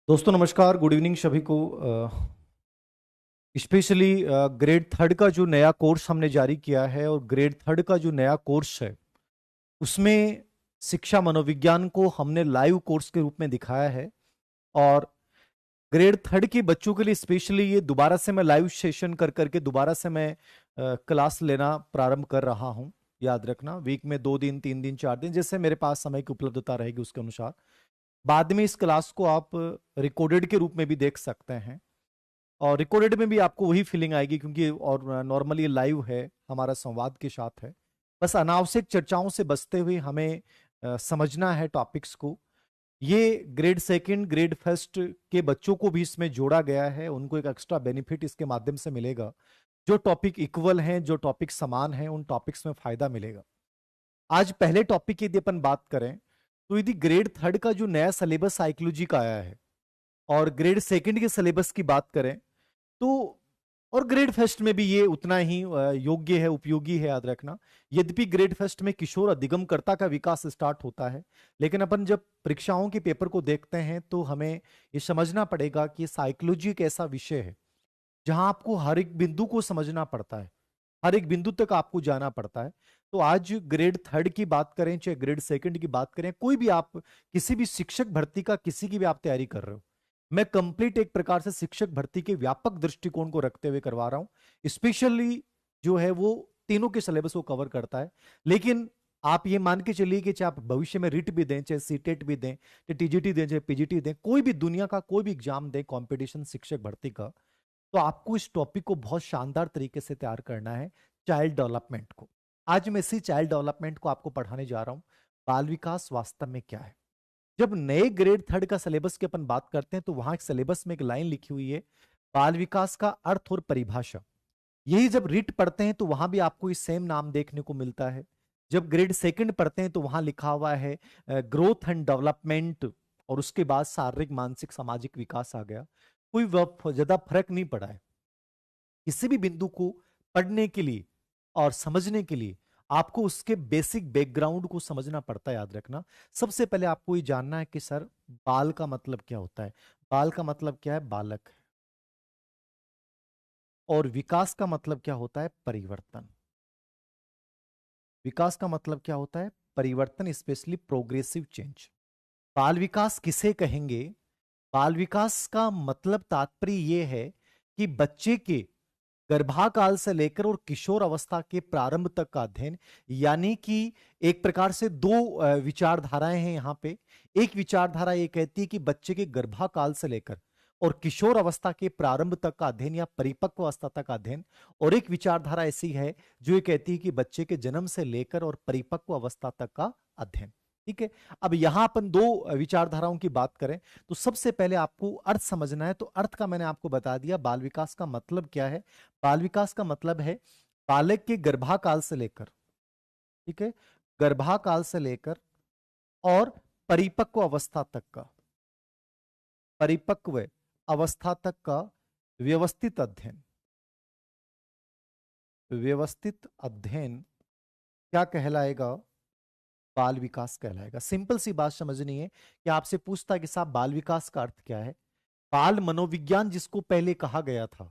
दोस्तों नमस्कार, good evening सभी को। स्पेशली ग्रेड थर्ड का जो नया कोर्स हमने जारी किया है और ग्रेड थर्ड का जो नया कोर्स है उसमें शिक्षा मनोविज्ञान को हमने लाइव कोर्स के रूप में दिखाया है। और ग्रेड थर्ड के बच्चों के लिए स्पेशली ये दोबारा से मैं लाइव सेशन कर करके दोबारा से मैं क्लास लेना प्रारंभ कर रहा हूँ। याद रखना, वीक में 2 दिन 3 दिन 4 दिन जैसे मेरे पास समय की उपलब्धता रहेगी उसके अनुसार। बाद में इस क्लास को आप रिकॉर्डेड के रूप में भी देख सकते हैं और रिकॉर्डेड में भी आपको वही फीलिंग आएगी, क्योंकि और नॉर्मली लाइव है, हमारा संवाद के साथ है। बस अनावश्यक चर्चाओं से बचते हुए हमें समझना है टॉपिक्स को। ये ग्रेड सेकंड ग्रेड फर्स्ट के बच्चों को भी इसमें जोड़ा गया है, उनको एक एक्स्ट्रा बेनिफिट इसके माध्यम से मिलेगा। जो टॉपिक इक्वल हैं, जो टॉपिक समान हैं, उन टॉपिक्स में फायदा मिलेगा। आज पहले टॉपिक की यदि अपन बात करें तो यदि ग्रेड थर्ड का जो नया सिलेबस साइकोलॉजी का आया है और ग्रेड सेकंड के सिलेबस की बात करें तो और ग्रेड फर्स्ट में भी ये उतना ही योग्य है, उपयोगी है, याद रखना। यद्यपि ग्रेड फर्स्ट में किशोर अधिगमकर्ता का विकास स्टार्ट होता है, लेकिन अपन जब परीक्षाओं के पेपर को देखते हैं तो हमें ये समझना पड़ेगा कि साइकोलॉजी एक ऐसा विषय है जहां आपको हर एक बिंदु को समझना पड़ता है, हर एक बिंदु तक आपको जाना पड़ता है। तो आज ग्रेड थर्ड की बात करें चाहे ग्रेड सेकंड की बात करें, कोई भी आप किसी भी शिक्षक भर्ती का किसी की भी आप तैयारी कर रहे हो, मैं कंप्लीट एक प्रकार से शिक्षक भर्ती के व्यापक दृष्टिकोण को रखते हुए करवा रहा हूं। स्पेशली जो है वो तीनों के सिलेबस को कवर करता है। लेकिन आप ये मान के चलिए कि चाहे आप भविष्य में रिट भी दें, चाहे सीटेट भी दें, चाहे टीजीटी दें, चाहे पीजीटी दें, कोई भी दुनिया का कोई भी एग्जाम दें कंपटीशन शिक्षक भर्ती का, तो आपको इस टॉपिक को बहुत शानदार तरीके से तैयार करना है, चाइल्ड डेवलपमेंट को। आज मैं इसी चाइल्ड डेवलपमेंट को आपको पढ़ाने जा रहा हूं। बाल विकास वास्तव में क्या है? जब नए ग्रेड थर्ड का सिलेबस की अपन बात करते हैं तो वहां एक सिलेबस में एक लाइन लिखी हुई है, बाल विकास का अर्थ और परिभाषा। यही जब रिट पढ़ते हैं तो वहां भी आपको इस सेम नाम देखने को मिलता है। जब ग्रेड सेकंड पढ़ते हैं तो वहां लिखा हुआ है ग्रोथ एंड डेवलपमेंट, और उसके बाद शारीरिक मानसिक सामाजिक विकास आ गया। कोई ज्यादा फर्क नहीं पड़ा है। किसी भी बिंदु को पढ़ने के लिए और समझने के लिए आपको उसके बेसिक बैकग्राउंड को समझना पड़ता है, याद रखना। सबसे पहले आपको ये जानना है कि सर बाल का मतलब क्या होता है। बाल का मतलब क्या है? बालक। और विकास का मतलब क्या होता है? परिवर्तन। विकास का मतलब क्या होता है? परिवर्तन, स्पेशली प्रोग्रेसिव चेंज। बाल विकास किसे कहेंगे? बाल विकास का मतलब तात्पर्य यह है कि बच्चे के गर्भाकाल से लेकर और किशोर अवस्था के प्रारंभ तक का अध्ययन। यानी कि एक प्रकार से दो विचारधाराएं हैं यहां पे। एक विचारधारा ये कहती है कि बच्चे के गर्भाकाल से लेकर और किशोर अवस्था के प्रारंभ तक का अध्ययन या परिपक्व अवस्था तक का अध्ययन। और एक विचारधारा ऐसी है जो ये कहती है कि बच्चे के जन्म से लेकर और परिपक्व अवस्था तक का अध्ययन। ठीक है। अब यहां अपन दो विचारधाराओं की बात करें तो सबसे पहले आपको अर्थ समझना है। तो अर्थ का मैंने आपको बता दिया, बाल विकास का मतलब क्या है। बाल विकास का मतलब है बालक के गर्भाकाल से लेकर, ठीक है, गर्भाकाल से लेकर और परिपक्व अवस्था तक का, परिपक्व अवस्था तक का व्यवस्थित अध्ययन। व्यवस्थित अध्ययन क्या कहलाएगा? बाल विकास कहलाएगा। सिंपल सी बात समझनी है कि आपसे पूछता है कि साहब बाल विकास का अर्थ क्या है। बाल मनोविज्ञान जिसको पहले कहा गया था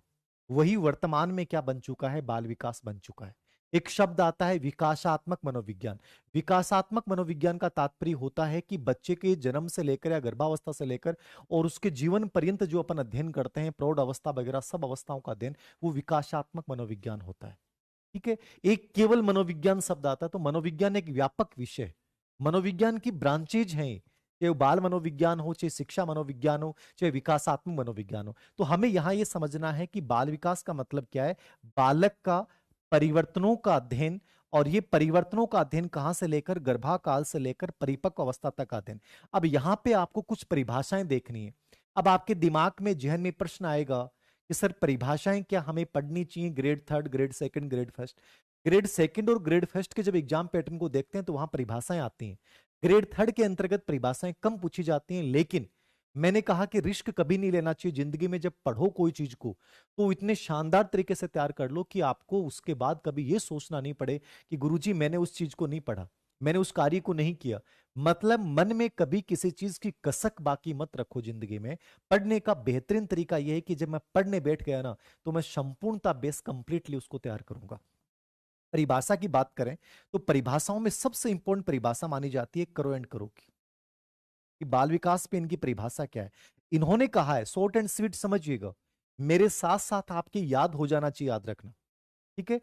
वही वर्तमान में क्या बन चुका है? बाल विकास बन चुका है। एक शब्द आता है विकासात्मक मनोविज्ञान। विकासात्मक मनोविज्ञान का तात्पर्य होता है कि बच्चे के जन्म से लेकर या गर्भावस्था से लेकर और उसके जीवन पर्यंत जो अपन अध्ययन करते हैं, प्रौढ़ अवस्था वगैरह सब अवस्थाओं का अध्ययन, वो विकासात्मक मनोविज्ञान होता है। ठीक है। एक केवल मनोविज्ञान शब्द आता है तो मनोविज्ञान एक व्यापक विषय है। मनोविज्ञान की ब्रांचेज हैं, चाहे वो बाल मनोविज्ञान हो, चाहे शिक्षा मनोविज्ञान हो, चाहे विकासात्मक मनोविज्ञान हो। तो हमें यहां यह समझना है कि बाल विकास का मतलब क्या है। बालक का परिवर्तनों का अध्ययन, और ये परिवर्तनों का अध्ययन कहां से लेकर गर्भाकाल से लेकर परिपक्व अवस्था तक का अध्ययन। अब यहां पे आपको कुछ परिभाषाएं देखनी है। अब आपके दिमाग में जहन में प्रश्न आएगा कि सर परिभाषाएं क्या हमें पढ़नी चाहिए grade third grade second grade first? Grade second और ग्रेड फर्स्ट के जब एग्जाम पैटर्न को देखते हैं तो वहां परिभाषाएं आती हैं। ग्रेड थर्ड के अंतर्गत परिभाषाएं कम पूछी जाती हैं, लेकिन मैंने कहा कि रिस्क कभी नहीं लेना चाहिए जिंदगी में। जब पढ़ो कोई चीज को तो इतने शानदार तरीके से तैयार कर लो कि आपको उसके बाद कभी यह सोचना नहीं पड़े कि गुरुजी मैंने उस चीज को नहीं पढ़ा, मैंने उस कार्य को नहीं किया। मतलब मन में कभी किसी चीज की कसक बाकी मत रखो जिंदगी में। पढ़ने का बेहतरीन तरीका यह है कि जब मैं पढ़ने बैठ गया ना, तो मैं संपूर्णता बेस कंप्लीटली उसको तैयार करूंगा। परिभाषा की बात करें तो परिभाषाओं में सबसे इंपॉर्टेंट परिभाषा मानी जाती है करो एंड करो की। कि बाल विकास पे इनकी परिभाषा क्या है। इन्होंने कहा है, शॉर्ट एंड स्वीट समझिएगा, मेरे साथ साथ आपके याद हो जाना चाहिए, याद रखना, ठीक है।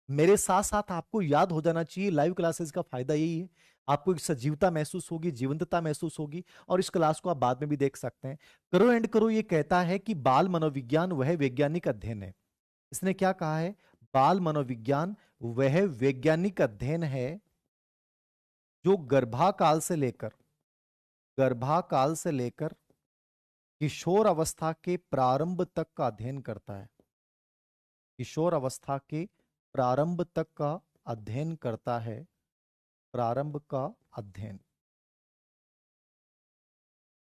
मेरे साथ साथ आपको याद हो जाना चाहिए। लाइव क्लासेस का फायदा यही है, आपको एक सजीवता महसूस होगी, जीवंतता महसूस होगी, और इस क्लास को आप बाद में भी देख सकते हैं। करो एंड करो ये कहता है कि बाल मनोविज्ञान वह वैज्ञानिक अध्ययन है। इसने क्या कहा है? बाल मनोविज्ञान वह वैज्ञानिक अध्ययन है जो गर्भाकाल से लेकर किशोर अवस्था के प्रारंभ तक का अध्ययन करता है। किशोर अवस्था के प्रारंभ तक का अध्ययन करता है। प्रारंभ का अध्ययन,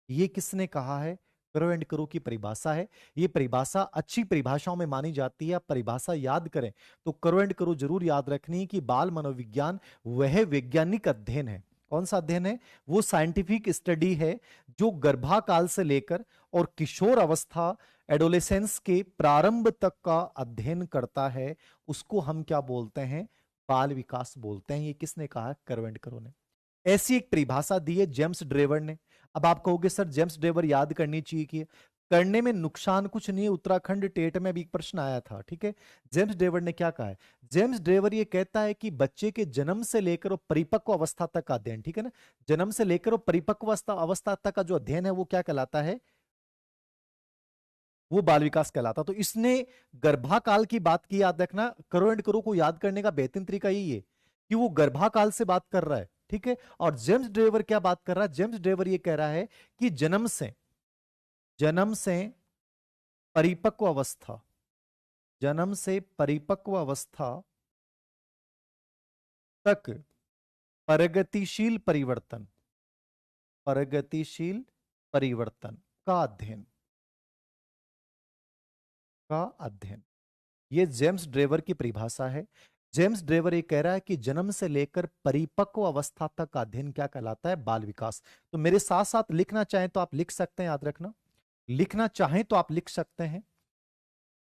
ये किसने कहा है? करो एंड करो की परिभाषा है। ये परिभाषा अच्छी परिभाषाओं में मानी जाती है। आप परिभाषा याद करें तो करो एंड करो जरूर याद रखनी है कि बाल मनोविज्ञान वह वैज्ञानिक अध्ययन है। कौन सा अध्ययन है? वो साइंटिफिक स्टडी है जो गर्भाकाल से लेकर और किशोर अवस्था, एडोलेसेंस के प्रारंभ तक का अध्ययन करता है। उसको हम क्या बोलते हैं? बाल विकास बोलते हैं। ये किसने कहा? करो एंड करो ने। ऐसी एक परिभाषा दी है जेम्स ड्रेवर ने। अब आप कहोगे सर जेम्स ड्रेवर याद करनी चाहिए कि करने में नुकसान कुछ नहीं है। उत्तराखंड टेट में भी एक प्रश्न आया था, ठीक है। जेम्स ड्रेवर ने क्या कहा है? जेम्स ड्रेवर ये कहता है कि बच्चे के जन्म से लेकर और परिपक्व अवस्था तक का अध्ययन, ठीक है ना, जन्म से लेकर और परिपक्व अवस्था तक का जो अध्ययन है वो क्या कहलाता है? वो बाल विकास कहलाता। तो इसने गर्भाकाल की बात की, याद रखना। करो एंड करो को याद करने का बेहतरीन तरीका यही है कि वो गर्भाकाल से बात कर रहा है, ठीक है। और जेम्स ड्रेवर क्या बात कर रहा है? जेम्स ड्रेवर ये कह रहा है कि जन्म से परिपक्व अवस्था, जन्म से परिपक्व अवस्था तक प्रगतिशील परिवर्तन, प्रगतिशील परिवर्तन का अध्ययन, ये जेम्स ड्रेवर की परिभाषा है। जेम्स ड्रेवर ये कह रहा है कि जन्म से लेकर परिपक्व अवस्था तक का अध्ययन क्या कहलाता है? बाल विकास। तो मेरे साथ साथ लिखना चाहें तो आप लिख सकते हैं, याद रखना। लिखना चाहें तो आप लिख सकते हैं।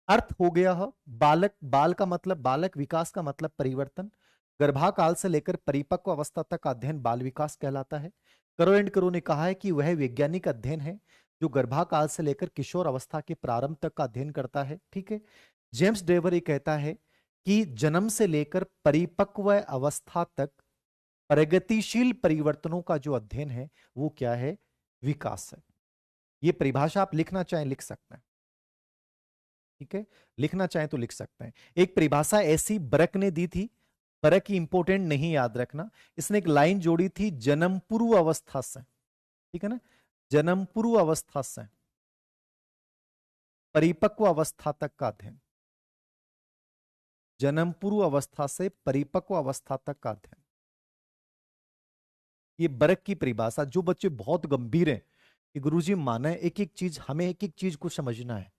अर्थ हो गया है बालक, बाल का मतलब बालक, विकास का मतलब परिवर्तन। गर्भाकाल से लेकर परिपक्व अवस्था तक का अध्ययन बाल विकास कहलाता है। करो एंड करो ने कहा है कि वह वैज्ञानिक अध्ययन है जो गर्भाकाल से लेकर किशोर अवस्था के प्रारंभ तक का अध्ययन करता है, ठीक है। जेम्स ड्रेवर ये कहता है कि जन्म से लेकर परिपक्व अवस्था तक प्रगतिशील परिवर्तनों का जो अध्ययन है वो क्या है? विकास है। ये परिभाषा आप लिखना चाहें लिख सकते हैं, ठीक है। लिखना चाहें तो लिख सकते हैं। एक परिभाषा ऐसी बरक ने दी थी, बरक इंपोर्टेंट नहीं, याद रखना। इसने एक लाइन जोड़ी थी, जन्म पूर्व अवस्था से, ठीक है ना, जन्म पूर्व अवस्था से परिपक्व अवस्था तक का अध्ययन, जन्म पूर्व अवस्था से परिपक्व अवस्था तक का अध्ययन। ये बरक की परिभाषा। जो बच्चे बहुत गंभीर हैं कि गुरुजी माने एक एक चीज, हमें एक एक चीज को समझना है,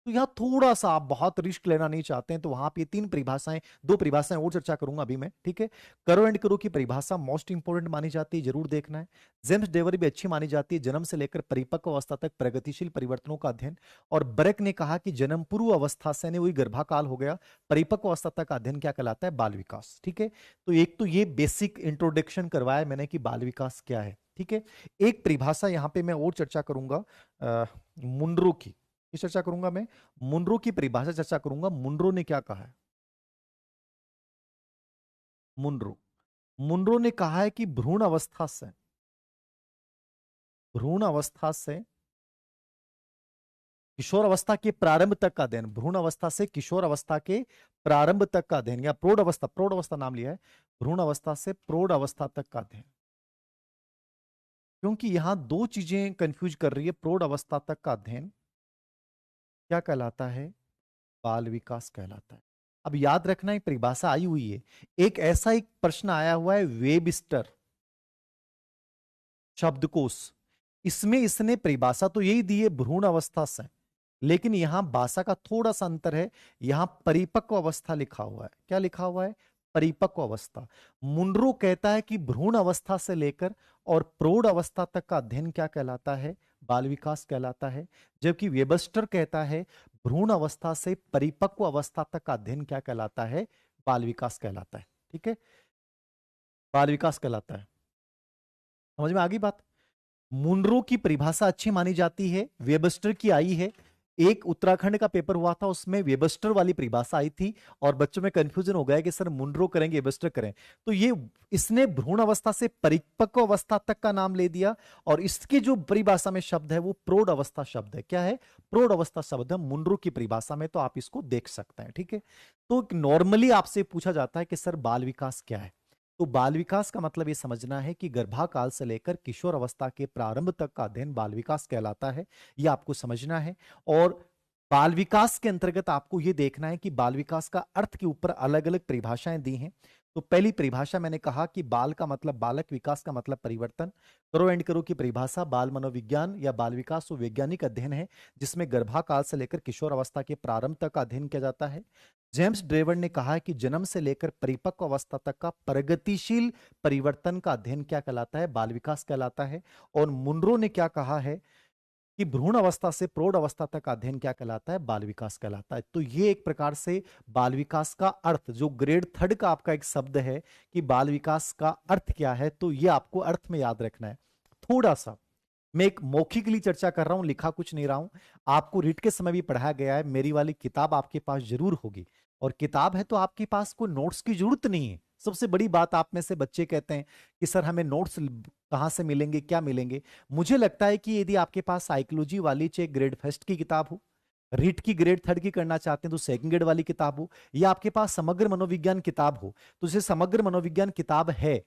तो यहाँ थोड़ा सा आप बहुत रिस्क लेना नहीं चाहते हैं, तो वहां पे तीन परिभाषाएं, दो परिभाषाएं और चर्चा करूंगा अभी मैं, ठीक है। करो एंड करो की परिभाषा मोस्ट इंपोर्टेंट मानी जाती है, जरूर देखना है। जेम्स ड्रेवर भी अच्छी मानी जाती है, जन्म से लेकर परिपक्व अवस्था तक प्रगतिशील परिवर्तनों का अध्ययन। और बरक ने कहा कि जन्म पूर्व अवस्था से वही गर्भाकाल हो गया, परिपक्व अवस्था तक का अध्ययन क्या कहलाता है? बाल विकास, ठीक है। तो एक तो ये बेसिक इंट्रोडक्शन करवाया मैंने कि बाल विकास क्या है, ठीक है। एक परिभाषा यहां पे मैं और चर्चा करूंगा, मुनरो की चर्चा करूंगा मैं, मुनरो की परिभाषा चर्चा करूंगा। मुनरो ने क्या कहा है? मुनरो मुनरो ने कहा है कि भ्रूण अवस्था से किशोर अवस्था के प्रारंभ तक का अध्ययन, भ्रूण अवस्था से किशोर अवस्था के प्रारंभ तक का अध्ययन, या प्रौढ़ अवस्था नाम लिया है, भ्रूण अवस्था से प्रौढ़ अवस्था तक का अध्ययन। क्योंकि यहां दो चीजें कंफ्यूज कर रही है। प्रौढ़ अवस्था तक का अध्ययन क्या कहलाता है? बाल विकास कहलाता है। अब याद रखना एक परिभाषा आई हुई है, एक ऐसा एक प्रश्न आया हुआ है वेबस्टर शब्दकोश, इसमें इसने परिभाषा तो यही दी है भ्रूण अवस्था से, लेकिन यहां भाषा का थोड़ा सा अंतर है। यहां परिपक्व अवस्था लिखा हुआ है। क्या लिखा हुआ है? परिपक्व अवस्था। मुनरो कहता है कि भ्रूण अवस्था से लेकर और प्रौढ़ अवस्था तक का अध्ययन क्या कहलाता है? बाल विकास कहलाता है। जबकि वेबस्टर कहता है भ्रूण अवस्था से परिपक्व अवस्था तक का अध्ययन क्या कहलाता है? बाल विकास कहलाता है। ठीक है, बाल विकास कहलाता है। समझ में आ गई बात? मुनरो की परिभाषा अच्छी मानी जाती है, वेबस्टर की आई है। एक उत्तराखंड का पेपर हुआ था, उसमें वेबस्टर वाली परिभाषा आई थी और बच्चों में कंफ्यूजन हो गया कि सर मुनरो करेंगे वेबस्टर करें। तो ये इसने भ्रूण अवस्था से परिपक्व अवस्था तक का नाम ले दिया और इसकी जो परिभाषा में शब्द है वो प्रौढ़ अवस्था शब्द है। क्या है? प्रौढ़ अवस्था शब्द है मुनरो की परिभाषा में, तो आप इसको देख सकते हैं। ठीक है, तो नॉर्मली आपसे पूछा जाता है कि सर बाल विकास क्या है? तो बाल विकास का मतलब ये समझना है कि गर्भाकाल से लेकर किशोर अवस्था के प्रारंभ तक का अध्ययन बाल विकास कहलाता है। ये आपको समझना है। और बाल विकास के अंतर्गत आपको ये देखना है कि बाल विकास का अर्थ के ऊपर अलग अलग परिभाषाएं दी हैं। तो पहली परिभाषा मैंने कहा कि बाल का मतलब बालक, विकास का मतलब परिवर्तन। करो एंड करो की परिभाषा बाल मनोविज्ञान या बाल विकास वो वैज्ञानिक अध्ययन है जिसमें गर्भाकाल से लेकर किशोर अवस्था के प्रारंभ तक का अध्ययन किया जाता है। जेम्स ड्रेवर ने कहा है कि जन्म से लेकर परिपक्व अवस्था तक का प्रगतिशील परिवर्तन का अध्ययन क्या कहलाता है? बाल विकास कहलाता है। और मुनरो ने क्या कहा है कि भ्रूण अवस्था से प्रौढ़ अवस्था तक का अध्ययन क्या कहलाता है? बाल विकास कहलाता है। तो ये एक प्रकार से बाल विकास का अर्थ, जो ग्रेड थर्ड का आपका एक शब्द है कि बाल विकास का अर्थ क्या है, तो ये आपको अर्थ में याद रखना है। थोड़ा सा मैं एक मौखिकली चर्चा कर रहा हूं, लिखा कुछ नहीं रहा हूं। आपको रीड के समय भी पढ़ाया गया है, मेरी वाली किताब आपके पास जरूर होगी। और किताब है तो आपके पास कोई नोट्स की जरूरत नहीं है। सबसे बड़ी बात, आप में से बच्चे कहते हैं कि सर हमें नोट्स कहां से मिलेंगे, क्या मिलेंगे? मुझे लगता है कि यदि आपके पास साइकोलॉजी वाली चाहे ग्रेड फर्स्ट की किताब हो, रीट की ग्रेड थर्ड की करना चाहते हैं तो सेकंड ग्रेड वाली किताब हो, या आपके पास समग्र मनोविज्ञान किताब हो, तो जैसे समग्र मनोविज्ञान किताब है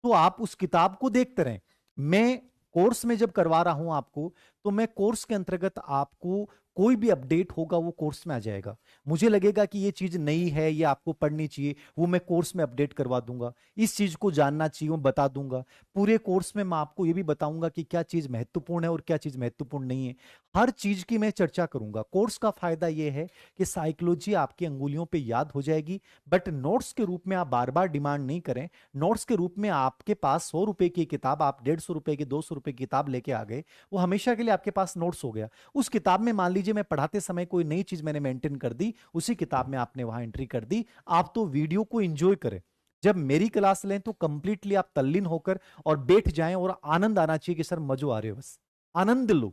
तो आप उस किताब को देखते रहें। मैं कोर्स में जब करवा रहा हूं आपको, तो मैं कोर्स के अंतर्गत आपको कोई भी अपडेट होगा वो कोर्स में आ जाएगा। मुझे लगेगा कि ये चीज नई है, ये आपको पढ़नी चाहिए, वो मैं कोर्स में अपडेट करवा दूंगा। इस चीज को जानना चाहिए वो बता दूंगा। पूरे कोर्स में मैं आपको ये भी बताऊंगा कि क्या चीज महत्वपूर्ण है और क्या चीज महत्वपूर्ण नहीं है। हर चीज की मैं चर्चा करूंगा। कोर्स का फायदा यह है कि साइकोलॉजी आपकी अंगुलियों पे याद हो जाएगी, बट नोट्स के रूप में आप बार बार डिमांड नहीं करें। नोट्स के रूप में आपके पास 100 रुपए की किताब, आप 150 रुपए की, 200 रुपए की किताब लेके आ गए, वो हमेशा के लिए आपके पास नोट्स हो गया। उस किताब में मान लीजिए मैं पढ़ाते समय कोई नई चीज मैंने मेंटेन कर दी, उसी किताब में आपने वहां एंट्री कर दी। आप तो वीडियो को एंजॉय करें। जब मेरी क्लास लें तो कंप्लीटली आप तल्लीन होकर और बैठ जाएं और आनंद आना चाहिए कि सर मजो आ रहे हो, बस आनंद लो।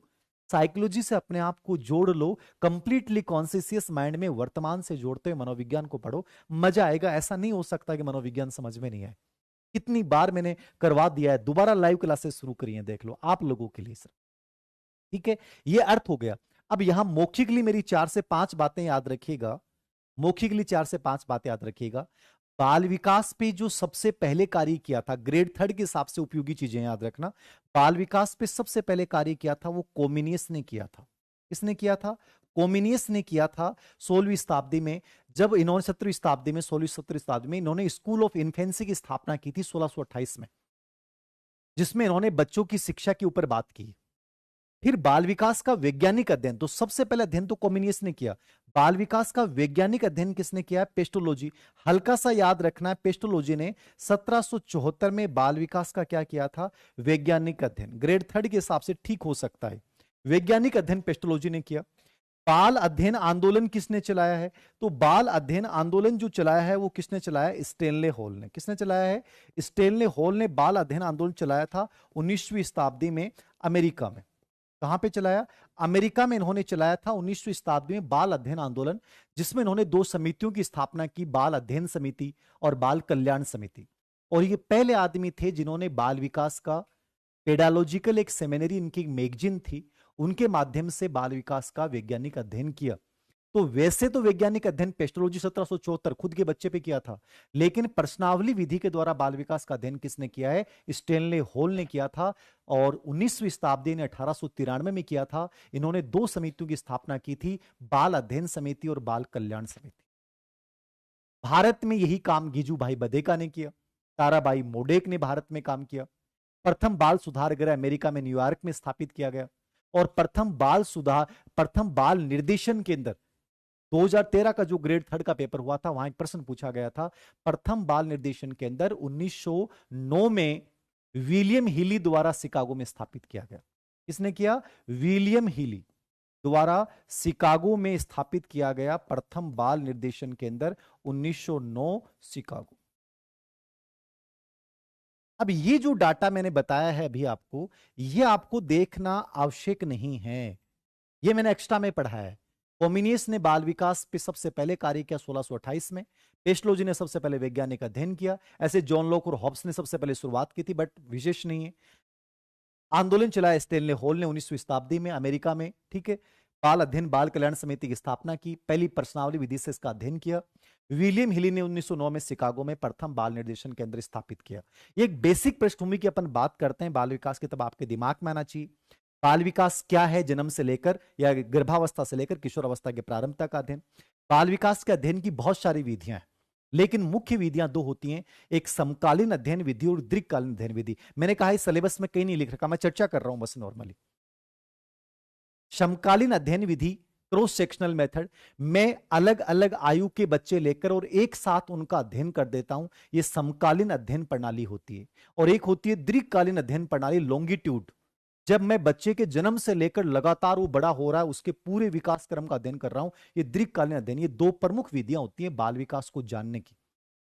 साइकोलॉजी से अपने आप को जोड़ लो, कंप्लीटली कॉन्शियस माइंड में वर्तमान से जोड़ते हुए मनोविज्ञान को पढ़ो, मजा आएगा। ऐसा नहीं हो सकता कि मनोविज्ञान समझ में नहीं आए। कितनी बार मैंने करवा दिया है, दोबारा लाइव क्लासेस शुरू करी हैं, देख लो आप लोगों के लिए सर। ठीक है, ये अर्थ हो गया। अब यहां मौखिकली मेरी 4 से 5 बातें याद रखिएगा। मौखिकली 4 से 5 बातें याद रखिएगा। बाल विकास पे जो सबसे पहले कार्य किया था, ग्रेड थर्ड के हिसाब से उपयोगी चीजें याद रखना। बाल विकास पे सबसे पहले कार्य किया था वो कोमिनियस ने किया था। किसने किया था? कोमिनियस ने किया था 16वीं शताब्दी में। जब इन्होंने 17वीं शताब्दी में, 16वीं 17वीं शताब्दी में इन्होंने स्कूल ऑफ इन्फेंसी की स्थापना की थी 1628 में, जिसमें इन्होंने बच्चों की शिक्षा के ऊपर बात की। फिर बाल विकास का वैज्ञानिक अध्ययन, तो सबसे पहले अध्ययन तो कॉमिनियस ने किया। बाल विकास का वैज्ञानिक अध्ययन किसने किया है? पेस्टोलॉजी। हल्का सा याद रखना है, पेस्टोलॉजी ने 1774 में बाल विकास का क्या किया था? वैज्ञानिक अध्ययन। ग्रेड थर्ड के हिसाब से ठीक हो सकता है। वैज्ञानिक अध्ययन पेस्टोलॉजी ने किया। बाल अध्ययन आंदोलन किसने चलाया है? तो बाल अध्ययन आंदोलन जो चलाया है वो किसने चलाया है? स्टेनले हॉल ने। किसने चलाया है? स्टेनले हॉल ने बाल अध्ययन आंदोलन चलाया था 19वीं शताब्दी में अमेरिका में। कहां पे चलाया? अमेरिका में इन्होंने चलाया था 19वीं शताब्दी में बाल अध्ययन आंदोलन, जिसमें इन्होंने 2 समितियों की स्थापना की, बाल अध्ययन समिति और बाल कल्याण समिति। और ये पहले आदमी थे जिन्होंने बाल विकास का पेडालॉजिकल, एक सेमिनरी इनकी मैगजीन थी, उनके माध्यम से बाल विकास का वैज्ञानिक अध्ययन किया। तो वैसे तो वैज्ञानिक अध्ययन पेस्टोलॉजी 1774 खुद के बच्चे पे किया था, लेकिन प्रश्नावली विधि के द्वारा बाल विकास का अध्ययन किसने किया है? स्टेनले हॉल ने किया था। और 19वीं शताब्दी ने 1893 में किया था। इन्होंने 2 समितियों की स्थापना की थी, बाल अध्ययन समिति और बाल कल्याण समिति। भारत में यही काम गीजू भाई बधेका ने किया, ताराबाई मोडेक ने भारत में काम किया। प्रथम बाल सुधार गृह अमेरिका में न्यूयॉर्क में स्थापित किया गया। और प्रथम बाल निर्देशन केंद्र 2013 का जो ग्रेड थर्ड का पेपर हुआ था, वहां एक प्रश्न पूछा गया था, प्रथम बाल निर्देशन केंद्र 1909 में विलियम हीली द्वारा शिकागो में स्थापित किया गया। किसने किया? विलियम हीली द्वारा शिकागो में स्थापित किया गया प्रथम बाल निर्देशन केंद्र 1909 शिकागो। अब ये जो डाटा मैंने बताया है अभी आपको, ये आपको देखना आवश्यक नहीं है, ये मैंने एक्स्ट्रा में पढ़ा है। कोमिनियस ने बाल विकास पे सबसे पहले कार्य किया 1628 में, पेस्टलोजी ने सबसे पहले वैज्ञानिक अध्ययन किया, ऐसे जॉन लॉक और हॉब्स ने सबसे पहले शुरुआत की थी, बट विशेष नहीं है। आंदोलन चलाया स्टेनले हॉल ने 19वीं शताब्दी में अमेरिका में, ठीक है। बाल अध्ययन बाल कल्याण समिति की स्थापना की, पहली प्रश्नावली विधि से इसका अध्ययन किया। विलियम हिली ने 1909 में शिकागो में प्रथम बाल निर्देशन केंद्र स्थापित किया। ये एक बेसिक पृष्ठभूमि की अपन बात करते हैं बाल विकास की, तब आपके दिमाग में आना चाहिए बाल विकास क्या है, जन्म से लेकर या गर्भावस्था से लेकर किशोर अवस्था के प्रारंभ तक का अध्ययन। बाल विकास के अध्ययन की बहुत सारी विधियां हैं, लेकिन मुख्य विधियां दो होती हैं, एक समकालीन अध्ययन विधि और दीर्घकालीन अध्ययन विधि। मैंने कहा इस सिलेबस में कहीं नहीं लिख रखा, मैं चर्चा कर रहा हूं बस नॉर्मली। समकालीन अध्ययन विधि क्रॉस सेक्शनल मेथड, मैं अलग अलग आयु के बच्चे लेकर और एक साथ उनका अध्ययन कर देता हूं, यह समकालीन अध्ययन प्रणाली होती है। और एक होती है दीर्घकालीन अध्ययन प्रणाली लॉन्गिट्यूड, जब मैं बच्चे के जन्म से लेकर लगातार वो बड़ा हो रहा है उसके पूरे विकास क्रम का अध्ययन कर रहा हूं, ये दीर्घकालीन अध्ययन। ये दो प्रमुख विधियां होती हैं बाल विकास को जानने की,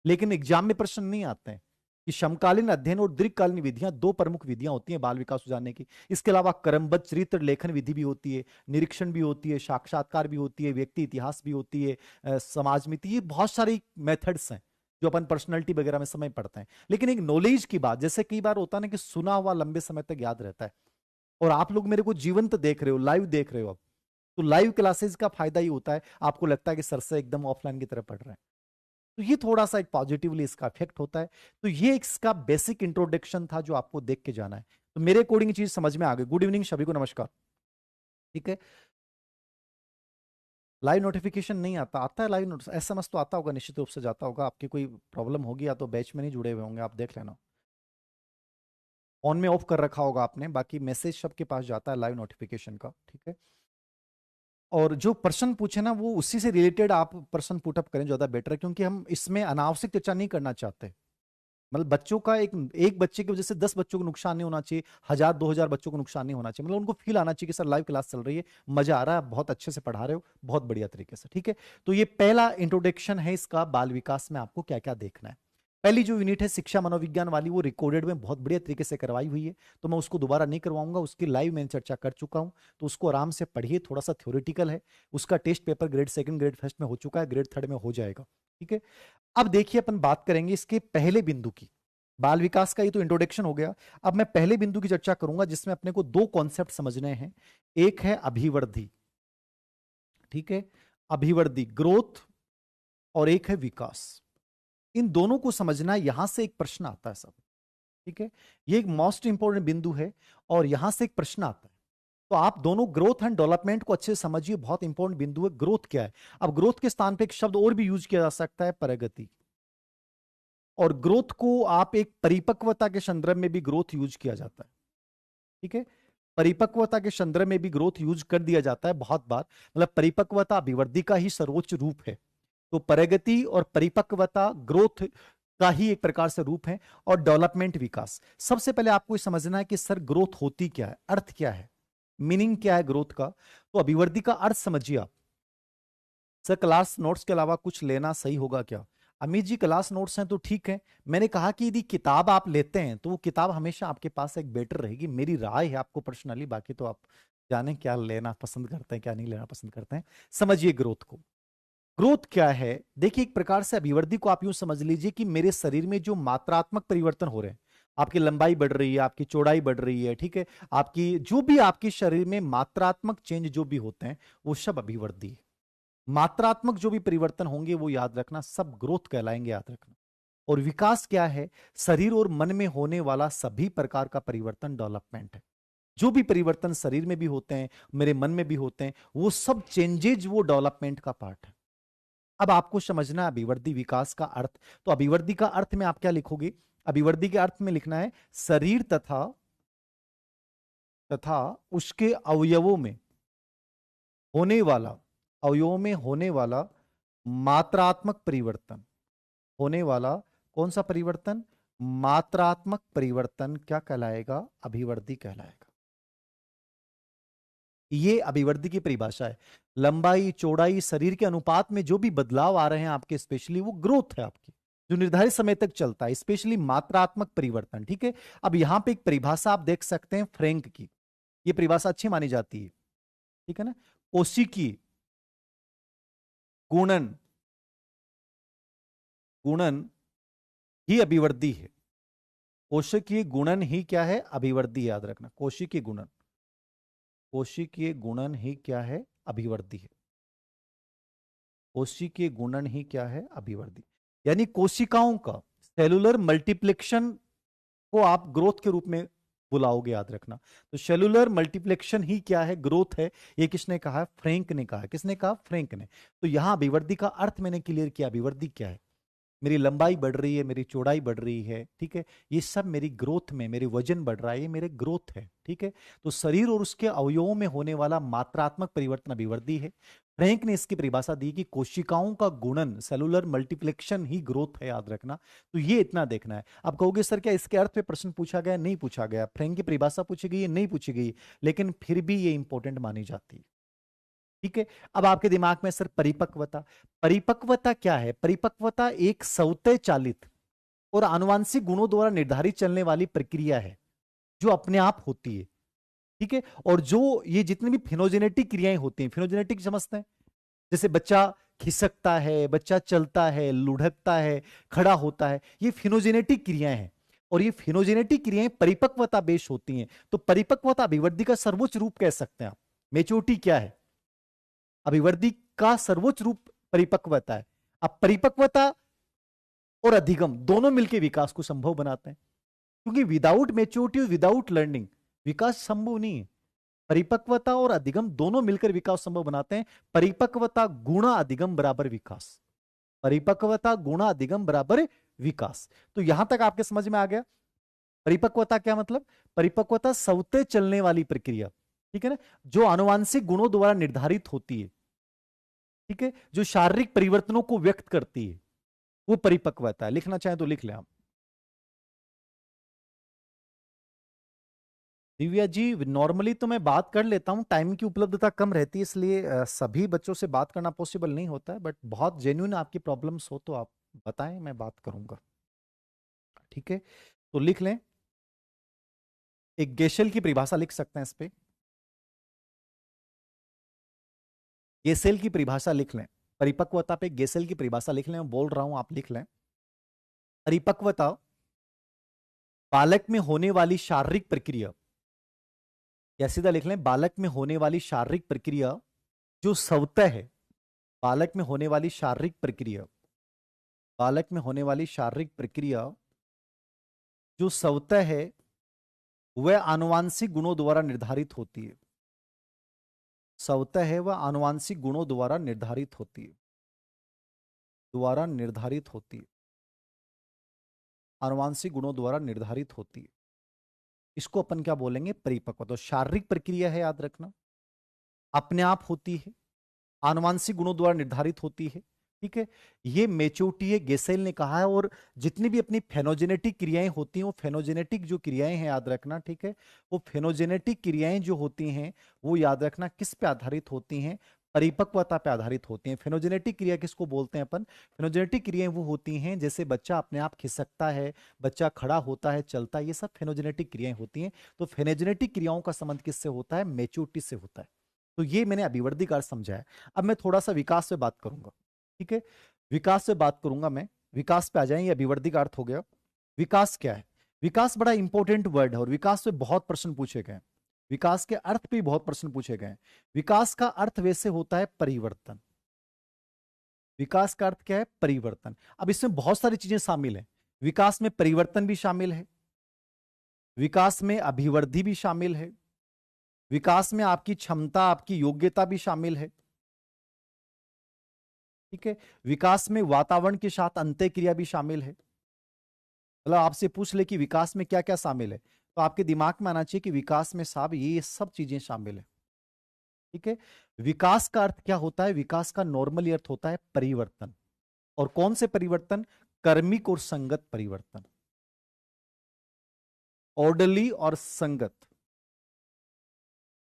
लेकिन एग्जाम में प्रश्न नहीं आते हैं कि समकालीन अध्ययन और दीर्घकालीन विधियां दो प्रमुख विधियां होती हैं बाल विकास को जानने की। इसके अलावा क्रमबद्ध चरित्र लेखन विधि भी होती है, निरीक्षण भी होती है, साक्षात्कार भी होती है, व्यक्ति इतिहास भी होती है, समाज मिति, ये बहुत सारी मेथड्स हैं जो अपन पर्सनैलिटी वगैरह में समय पढ़ते हैं। लेकिन एक नॉलेज की बात, जैसे कई बार होता है ना कि सुना हुआ लंबे समय तक याद रहता है, और आप लोग मेरे को जीवंत देख रहे हो, लाइव देख रहे हो अब, तो लाइव क्लासेस का फायदा ही होता है, आपको लगता है कि सर से एकदम ऑफलाइन की तरह पढ़ रहे हैं, तो ये थोड़ा सा एक पॉजिटिवली इसका इफेक्ट होता है। तो ये इसका बेसिक इंट्रोडक्शन था जो आपको देख के जाना है, तो मेरे अकॉर्डिंग चीज समझ में आ गई। गुड इवनिंग सभी को, नमस्कार। ठीक है, लाइव नोटिफिकेशन नहीं आता? आता है लाइव नोटिस, एसएमएस तो आता होगा, निश्चित रूप से जाता होगा। आपकी कोई प्रॉब्लम होगी या तो बैच में नहीं जुड़े हुए होंगे, आप देख लेना। ऑन में ऑफ कर रखा होगा आपने, बाकी मैसेज सबके पास जाता है लाइव नोटिफिकेशन का, ठीक है। और जो प्रश्न पूछे ना वो उसी से रिलेटेड आप प्रश्न पुटअप करें, ज्यादा बेटर है, क्योंकि हम इसमें अनावश्यक चर्चा नहीं करना चाहते। मतलब बच्चों का एक बच्चे की वजह से 10 बच्चों को नुकसान नहीं होना चाहिए, 1000-2000 बच्चों को नुकसान नहीं होना चाहिए। मतलब उनको फील आना चाहिए कि सर लाइव क्लास चल रही है, मजा आ रहा है, बहुत अच्छे से पढ़ा रहे हो, बहुत बढ़िया तरीके से, ठीक है। तो ये पहला इंट्रोडक्शन है इसका, बाल विकास में आपको क्या क्या देखना है। पहली जो यूनिट है शिक्षा मनोविज्ञान वाली, वो रिकॉर्डेड में बहुत बढ़िया तरीके से करवाई हुई है, तो मैं उसको दोबारा नहीं करवाऊंगा, उसकी लाइव मैंने चर्चा कर चुका हूं, तो उसको आराम से पढ़िए। थोड़ा सा थ्योरेटिकल है, उसका test paper grade second grade first में हो चुका है, ग्रेड थर्ड में हो जाएगा, ठीक है। अब देखिए अपन बात करेंगे इसके पहले बिंदु की। बाल विकास का ये तो इंट्रोडक्शन हो गया, अब मैं पहले बिंदु की चर्चा करूंगा जिसमें अपने को दो कॉन्सेप्ट समझने हैं। एक है अभिवृद्धि, ठीक है, अभिवृद्धि ग्रोथ, और एक है विकास। इन दोनों को समझना, यहां से एक प्रश्न आता है सब, ठीक है। ये एक मोस्ट इंपोर्टेंट बिंदु है और यहां से एक प्रश्न आता है, तो आप दोनों ग्रोथ एंड डेवलपमेंट को अच्छे से समझिए, बहुत इंपॉर्टेंट बिंदु है। ग्रोथ क्या है? अब ग्रोथ के स्थान पे एक शब्द और भी यूज किया जा सकता है, प्रगति। और ग्रोथ को आप एक परिपक्वता के संदर्भ में भी ग्रोथ यूज किया जाता है, ठीक है। परिपक्वता के संदर्भ में भी ग्रोथ यूज कर दिया जाता है बहुत बार। मतलब परिपक्वता अभिवृद्धि का ही सर्वोच्च रूप है, तो प्रगति और परिपक्वता ग्रोथ का ही एक प्रकार से रूप है। और डेवलपमेंट विकास, सबसे पहले आपको ये समझना है कि सर ग्रोथ होती क्या है, अर्थ क्या है, मीनिंग क्या है ग्रोथ का। तो अभिवृद्धि का अर्थ समझिए आप। सर क्लास नोट्स के अलावा कुछ लेना सही होगा क्या? अमित जी क्लास नोट्स हैं तो ठीक है, मैंने कहा कि यदि किताब आप लेते हैं तो वो किताब हमेशा आपके पास एक बेटर रहेगी, मेरी राय है आपको पर्सनली, बाकी तो आप जाने क्या लेना पसंद करते हैं क्या नहीं लेना पसंद करते हैं। समझिए ग्रोथ को। ग्रोथ क्या है? देखिए एक प्रकार से अभिवृद्धि को आप यूं समझ लीजिए कि मेरे शरीर में जो मात्रात्मक परिवर्तन हो रहे हैं, आपकी लंबाई बढ़ रही है, आपकी चौड़ाई बढ़ रही है, ठीक है, आपकी जो भी आपके शरीर में मात्रात्मक चेंज जो भी होते हैं वो सब अभिवृद्धि है। मात्रात्मक जो भी परिवर्तन होंगे वो याद रखना सब ग्रोथ कहलाएंगे, याद रखना। और विकास क्या है? शरीर और मन में होने वाला सभी प्रकार का परिवर्तन डेवलपमेंट है। जो भी परिवर्तन शरीर में भी होते हैं, मेरे मन में भी होते हैं, वो सब चेंजेज वो डेवलपमेंट का पार्ट है। अब आपको समझना है अभिवृद्धि विकास का अर्थ। तो अभिवृद्धि का अर्थ में आप क्या लिखोगे? अभिवृद्धि के अर्थ में लिखना है शरीर तथा तथा उसके अवयवों में होने वाला अवयवों में होने वाला मात्रात्मक परिवर्तन, होने वाला कौन सा परिवर्तन? मात्रात्मक परिवर्तन क्या कहलाएगा? अभिवृद्धि कहलाएगा। ये अभिवृद्धि की परिभाषा है। लंबाई चौड़ाई शरीर के अनुपात में जो भी बदलाव आ रहे हैं आपके, स्पेशली वो ग्रोथ है आपकी, जो निर्धारित समय तक चलता है, स्पेशली मात्रात्मक परिवर्तन। ठीक है, अब यहां पे एक परिभाषा आप देख सकते हैं फ्रैंक की, ये परिभाषा अच्छी मानी जाती है। ठीक है ना, कोशिकीय गुणन, गुणन ही अभिवृद्धि है। कोशिकीय गुणन ही क्या है? अभिवृद्धि। याद रखना, कोशिकीय गुणन, कोशिकीय गुणन ही क्या है? अभिवृद्धि है। कोशिकीय गुणन ही क्या है? अभिवृद्धि। यानी कोशिकाओं का सेलुलर मल्टीप्लेक्शन को आप ग्रोथ के रूप में बुलाओगे, याद रखना। तो सेलुलर मल्टीप्लेक्शन ही क्या है? ग्रोथ है। ये किसने कहा? फ्रैंक ने कहा। किसने कहा? फ्रैंक ने। तो यहां अभिवृद्धि का अर्थ मैंने क्लियर किया। अभिवृद्धि क्या है? मेरी लंबाई बढ़ रही है, मेरी चौड़ाई बढ़ रही है, ठीक है, ये सब मेरी ग्रोथ में, मेरे वजन बढ़ रहा है, ये मेरे ग्रोथ है। ठीक है, तो शरीर और उसके अवयवों में होने वाला मात्रात्मक परिवर्तन अभिवृद्धि है। फ्रैंक ने इसकी परिभाषा दी कि कोशिकाओं का गुणन, सेलुलर मल्टीप्लेक्शन ही ग्रोथ है, याद रखना। तो ये इतना देखना है। अब कहोगे सर क्या इसके अर्थ पे प्रश्न पूछा गया? नहीं पूछा गया। फ्रैंक की परिभाषा पूछी गई है? नहीं पूछी गई, लेकिन फिर भी ये इंपॉर्टेंट मानी जाती है। ठीक है, अब आपके दिमाग में सर परिपक्वता, परिपक्वता क्या है? परिपक्वता एक स्वतः चालित और आनुवांशिक गुणों द्वारा निर्धारित चलने वाली प्रक्रिया है जो अपने आप होती है। ठीक है, और जो ये जितनी भी फिनोजेनेटिक क्रियाएं होती हैं, फिनोजेनेटिक समझते हैं, जैसे बच्चा खिसकता है, बच्चा चलता है, लुढ़कता है, खड़ा होता है, ये फिनोजेनेटिक क्रियाएं हैं। और ये फिनोजेनेटिक क्रियाएं परिपक्वता बेस्ड होती हैं। तो परिपक्वता अभिवृद्धि का सर्वोच्च रूप कह सकते हैं आप। मेच्योरिटी क्या है? अभिवृद्धि का सर्वोच्च रूप परिपक्वता है। अब परिपक्वता और अधिगम दोनों मिलकर विकास को संभव बनाते हैं, क्योंकि विदाउट मेच्योरिटी, विदाउट लर्निंग विकास संभव नहीं है। परिपक्वता और अधिगम दोनों मिलकर विकास संभव बनाते हैं। परिपक्वता गुणा अधिगम बराबर विकास, परिपक्वता गुणा अधिगम बराबर विकास। तो यहां तक आपके समझ में आ गया? परिपक्वता क्या मतलब? परिपक्वता स्वतः चलने वाली प्रक्रिया, ठीक है ना, जो आनुवांशिक गुणों द्वारा निर्धारित होती है, ठीक है, जो शारीरिक परिवर्तनों को व्यक्त करती है, वो परिपक्वता है। लिखना चाहें तो लिख लें आप। दिव्या जी, नॉर्मली तो मैं बात कर लेता हूं, टाइम की उपलब्धता कम रहती है, इसलिए सभी बच्चों से बात करना पॉसिबल नहीं होता है, बट बहुत जेन्युइन आपकी प्रॉब्लम्स हो तो आप बताएं, मैं बात करूंगा। ठीक है, तो लिख लें, एक गेशेल की परिभाषा लिख सकते हैं इस पे। गेसेल की परिभाषा लिख लें, परिपक्वता पे गेसेल की परिभाषा लिख लें, मैं बोल रहा हूं आप लिख लें। परिपक्वता बालक में होने वाली शारीरिक प्रक्रिया, या सीधा लिख लें, बालक में होने वाली शारीरिक प्रक्रिया जो स्वतः है, बालक में होने वाली शारीरिक प्रक्रिया, बालक में होने वाली शारीरिक प्रक्रिया जो स्वतः है, वह आनुवांशिक गुणों द्वारा निर्धारित होती है। स्वतः है वह आनुवांशिक गुणों द्वारा निर्धारित होती है, द्वारा निर्धारित होती है, आनुवांशिक गुणों द्वारा निर्धारित होती है। इसको अपन क्या बोलेंगे? परिपक्वता। तो शारीरिक प्रक्रिया है, याद रखना, अपने आप होती है, आनुवांशिक गुणों द्वारा निर्धारित होती है। ठीक है, ये मेच्योरिटी है, गेसेल ने कहा है। और जितनी भी अपनी फेनोजेनेटिक क्रियाएं होती हैं, वो फेनोजेनेटिक जो क्रियाएं हैं, याद रखना, ठीक है, वो फेनोजेनेटिक क्रियाएं जो होती हैं, वो याद रखना किस पे आधारित होती हैं? परिपक्वता पे आधारित होती हैं। फेनोजेनेटिक क्रिया किसको बोलते हैं अपन? फेनोजेनेटिक क्रियाएं वो होती हैं जैसे बच्चा अपने आप खिसकता है, बच्चा खड़ा होता है, चलता है, ये सब फेनोजेनेटिक क्रियाएं होती हैं। तो फेनोजेनेटिक क्रियाओं का संबंध किससे होता है? मेच्योरिटी से होता है। तो ये मैंने अभिवृद्धि का अर्थ समझा है। अब मैं थोड़ा सा विकास पे बात करूंगा। ठीक है, विकास से बात करूंगा मैं। विकास पे आ जाएं, ये अभिवृद्धि का अर्थ हो गया। विकास क्या है? विकास बड़ा इंपॉर्टेंट वर्ड है और विकास पे बहुत प्रश्न पूछे गए। विकास के अर्थ पे बहुत प्रश्न पूछे गए। विकास का अर्थ वैसे होता है परिवर्तन। विकास का अर्थ क्या है? परिवर्तन। अब इसमें बहुत सारी चीजें शामिल हैं। विकास में परिवर्तन भी शामिल है, विकास में अभिवृद्धि भी शामिल है, विकास में आपकी क्षमता, आपकी योग्यता भी शामिल है। ठीक है, विकास में वातावरण के साथ अंतःक्रिया भी शामिल है। मतलब आपसे पूछ ले कि विकास में क्या क्या शामिल है, तो आपके दिमाग में आना चाहिए कि विकास में साहब ये सब चीजें शामिल है। ठीक है। विकास का अर्थ क्या होता है? विकास का नॉर्मली अर्थ होता है परिवर्तन। और कौन से परिवर्तन? कर्मिक और संगत परिवर्तन, ऑर्डरली और संगत।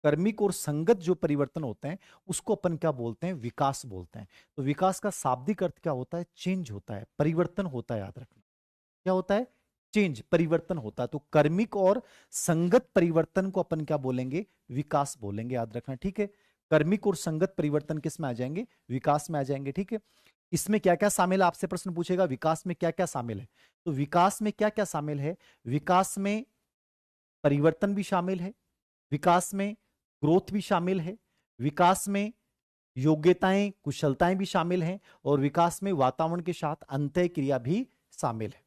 कर्मिक और संगत जो परिवर्तन होते हैं उसको अपन क्या बोलते हैं? विकास बोलते हैं। तो विकास का शाब्दिक अर्थ क्या होता है? चेंज होता है, परिवर्तन होता है, याद रखना। क्या होता है? चेंज, परिवर्तन होता है। तो कर्मिक और संगत परिवर्तन को अपन क्या बोलेंगे? विकास बोलेंगे, याद रखना, ठीक है। कर्मिक और संगत परिवर्तन किस में आ जाएंगे? विकास में आ जाएंगे, ठीक है। इसमें क्या क्या शामिल है? आपसे प्रश्न पूछेगा विकास में क्या क्या शामिल है। तो विकास में क्या क्या शामिल है? विकास में परिवर्तन भी शामिल है, विकास में ग्रोथ भी शामिल है, विकास में योग्यताएं कुशलताएं भी शामिल हैं, और विकास में वातावरण के साथ अंतः क्रिया भी शामिल है।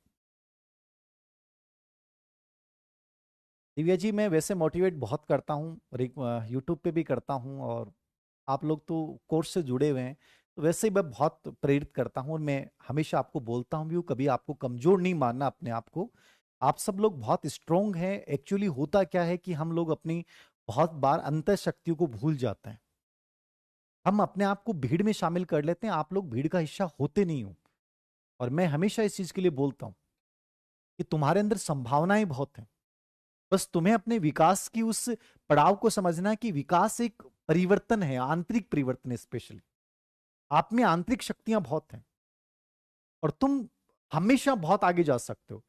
दिव्या जी, मैं वैसे मोटिवेट बहुत करता हूँ, यूट्यूब पे भी करता हूँ, और आप लोग तो कोर्स से जुड़े हुए हैं, तो वैसे ही मैं बहुत प्रेरित करता हूँ, और मैं हमेशा आपको बोलता हूँ भी, कभी आपको कमजोर नहीं मानना अपने आप को। आप सब लोग बहुत स्ट्रोंग हैं। एक्चुअली होता क्या है कि हम लोग अपनी बहुत बार अंतर शक्तियों को भूल जाते हैं। हम अपने आप को भीड़ में शामिल कर लेते हैं, आप लोग भीड़ का हिस्सा होते नहीं हो। और मैं हमेशा इस चीज के लिए बोलता हूं कि तुम्हारे अंदर संभावनाएं बहुत हैं, बस तुम्हें अपने विकास की उस पड़ाव को समझना है कि विकास एक परिवर्तन है, आंतरिक परिवर्तन है। स्पेशली आप में आंतरिक शक्तियां बहुत हैं, और तुम हमेशा बहुत आगे जा सकते हो।